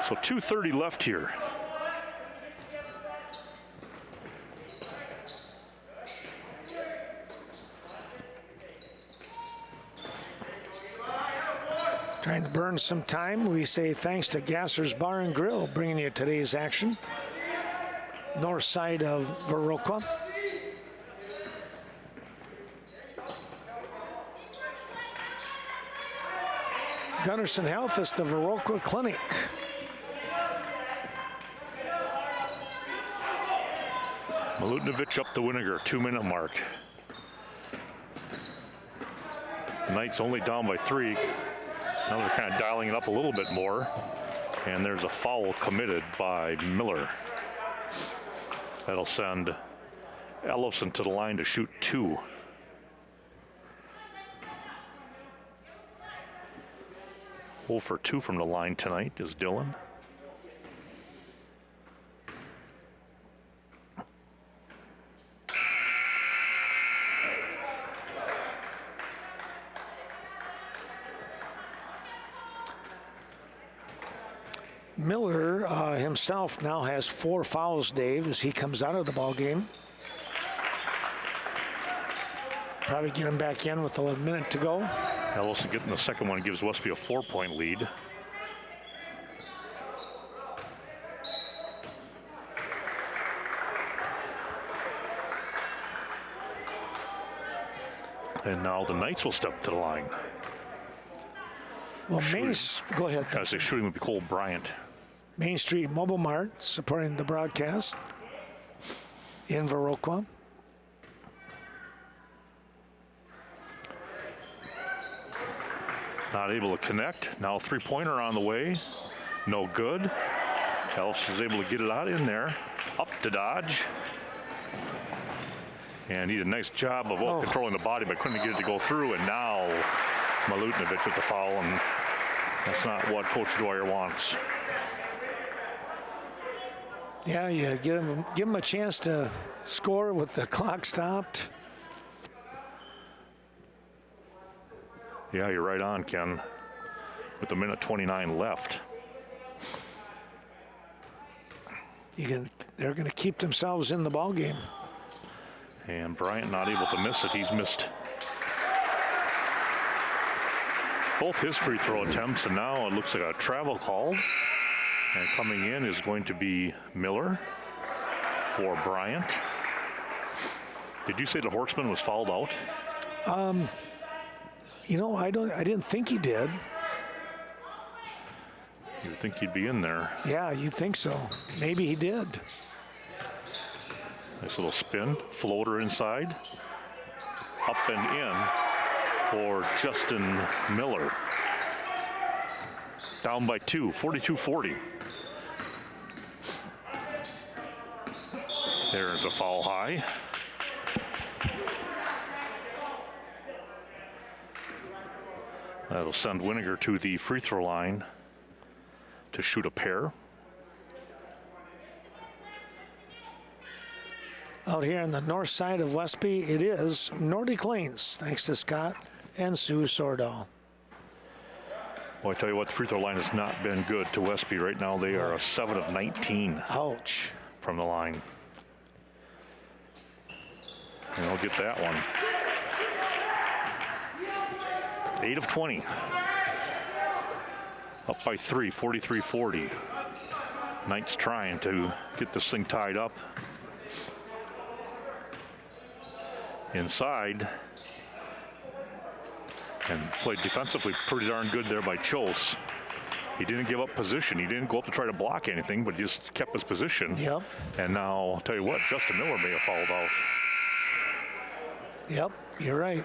So 2:30 left here. Trying to burn some time, we say thanks to Gasser's Bar and Grill, bringing you today's action. North side of Viroqua. Gunderson Health is the Viroqua Clinic. Milutinovic up the Winniger, 2-minute mark. The Knights only down by 3. Now they're kind of dialing it up a little bit more. And there's a foul committed by Miller. That'll send Ellison to the line to shoot 2. Hole for 2 from the line tonight is Dylan. Miller himself now has 4 fouls, Dave, as he comes out of the ball game. Probably get him back in with a minute to go. Ellison getting the second one gives Westby a 4-point lead. And now the Knights will step to the line. Well, go ahead. I say shooting would be Cole Bryant. Main Street Mobile Mart supporting the broadcast in Viroqua. Not able to connect. Now a 3-pointer on the way. No good. Elfs is able to get it out in there. Up to Dodge. And he did a nice job of controlling the body, but couldn't get it to go through. And now Milutinovic with the foul, and that's not what Coach Dwyer wants. Yeah, you give him a chance to score with the clock stopped. Yeah, you're right on, Ken. With a minute 29 left. They're going to keep themselves in the ball game. And Bryant not able to miss it. He's missed both his free throw attempts, and now it looks like a travel call. And coming in is going to be Miller for Bryant. Did you say the Horseman was fouled out? You know, I didn't think he did. You would think he'd be in there. Yeah, you think so. Maybe he did. Nice little spin, floater inside. Up and in for Justin Miller. Down by 2, 42-40. There's a foul high. That'll send Winniger to the free throw line to shoot a pair. out here on the north side of Westby, it is Nordic Lanes, thanks to Scott and Sue Sordahl. Well, I tell you what, the free throw line has not been good to Westby right now. They are a 7 of 19 Ouch. from the line. And they'll get that one. 8 of 20. Up by 3, 43-40. Knights trying to get this thing tied up. Inside. And played defensively pretty darn good there by Chos. He didn't give up position. He didn't go up to try to block anything, but just kept his position. Yep. And now, I'll tell you what, Justin Miller may have fouled out. Yep, you're right.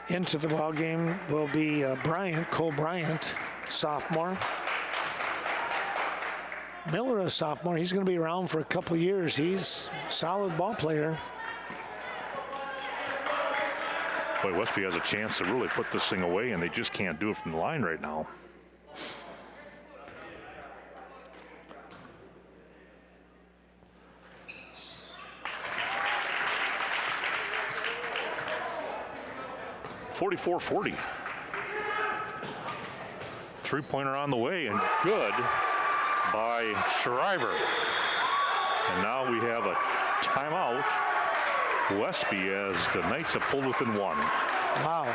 Into the ball game will be Cole Bryant, sophomore. Miller, a sophomore. He's going to be around for a couple years. He's a solid ball player. Boy, Westby has a chance to really put this thing away, and they just can't do it from the line right now. .44-40. Three-pointer on the way, and good by Shriver. And now we have a timeout. Westby, as the Knights have pulled within 1. Wow.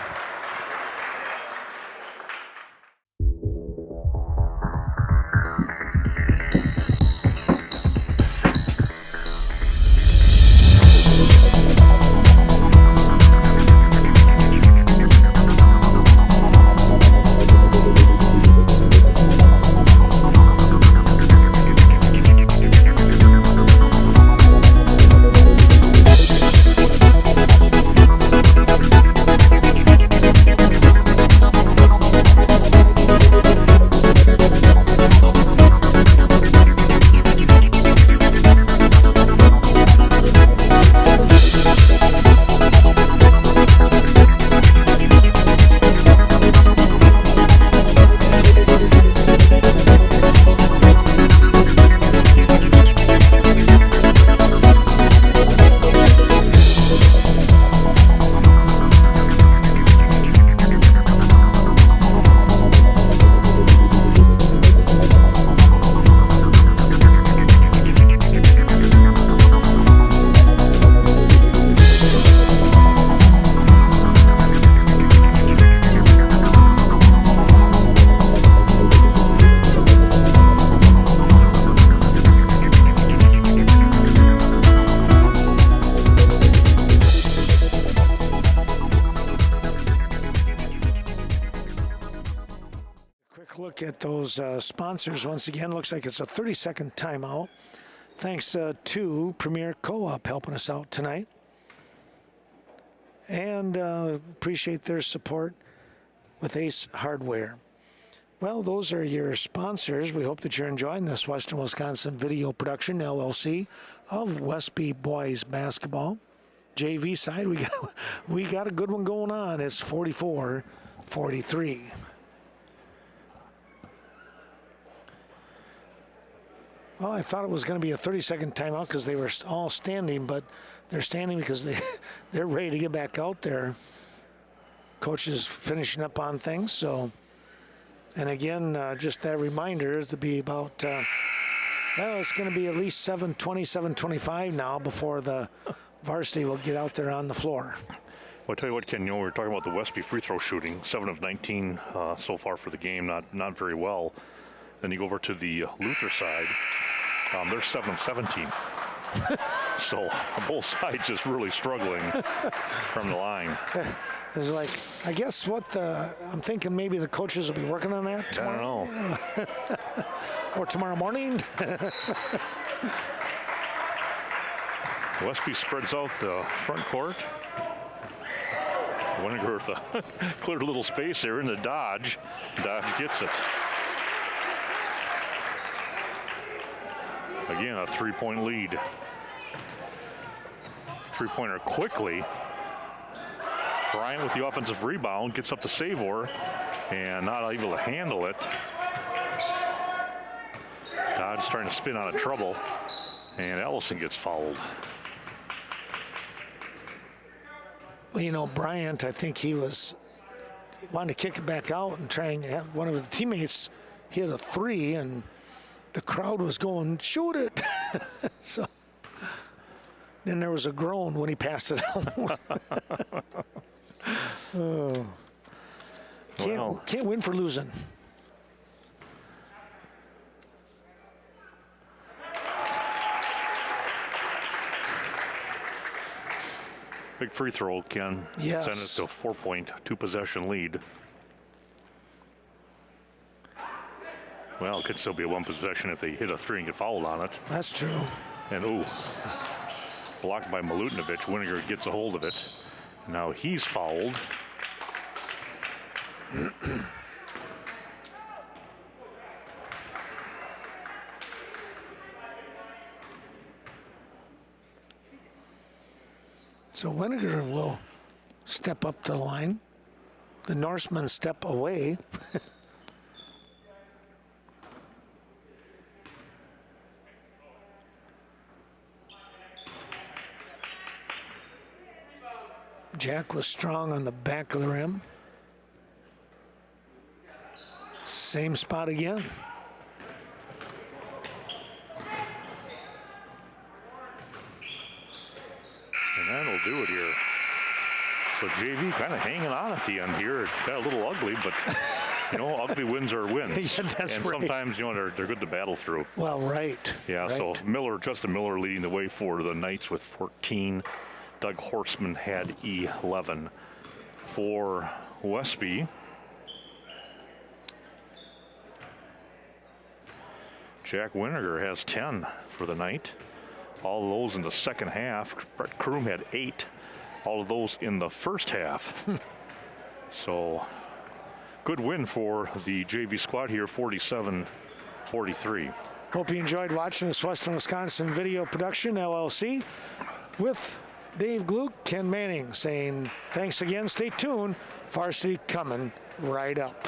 Look at those sponsors once again. Looks like it's a 30-second timeout. Thanks to Premier Co-op helping us out tonight. And appreciate their support with Ace Hardware. Well, those are your sponsors. We hope that you're enjoying this Western Wisconsin video production, LLC, of Westby Boys Basketball. JV side, we got a good one going on. It's 44-43. Well, I thought it was going to be a 30-second timeout because they were all standing, but they're standing because they're ready to get back out there. Coach is finishing up on things, so. And again, just that reminder to be about, well, it's going to be at least 7:20, 7:25 now before the Varsity will get out there on the floor. Well, I'll tell you what, Ken, we were talking about the Westby free throw shooting, 7 of 19 so far for the game, not very well. Then you go over to the Luther side, they're 7 of 17. So both sides just really struggling from the line. It's like, I guess I'm thinking maybe the coaches will be working on that tomorrow. I don't know. Or tomorrow morning. Westby spreads out the front court. Winogrth cleared a little space there in the Dodge. Dodge gets it. Again, a three-point lead. Three-pointer quickly. Bryant with the offensive rebound, gets up to Savor, and not able to handle it. Bryant's trying to spin out of trouble, and Ellison gets fouled. Well, you know, Bryant, I think he wanted to kick it back out and try and have one of his teammates hit a three, and the crowd was going, shoot it. So then there was a groan when he passed it out. Oh. Can't win for losing. Big free throw, Ken. Yes. Send us to a 4-point, 2-possession lead. Well, it could still be a 1 possession if they hit a 3 and get fouled on it. That's true. And, blocked by Milutinovic. Winiger gets a hold of it. Now he's fouled. So Winiger will step up to the line. The Norsemen step away. Jack was strong on the back of the rim. Same spot again. And that'll do it here. So JV kind of hanging on at the end here. It's got a little ugly, but you know, ugly wins are wins. Yeah, that's and right. sometimes, you know, they're good to battle through. Well, right. Yeah, right. So Justin Miller leading the way for the Knights with 14. Doug Horseman had 11. For Westby, Jack Winiger has 10 for the night. All of those in the second half. Brett Kroom had 8. All of those in the first half. So good win for the JV squad here, 47-43. Hope you enjoyed watching this Western Wisconsin Video Production, LLC, with Dave Gluck, Ken Manning, saying thanks again. Stay tuned. Varsity coming right up.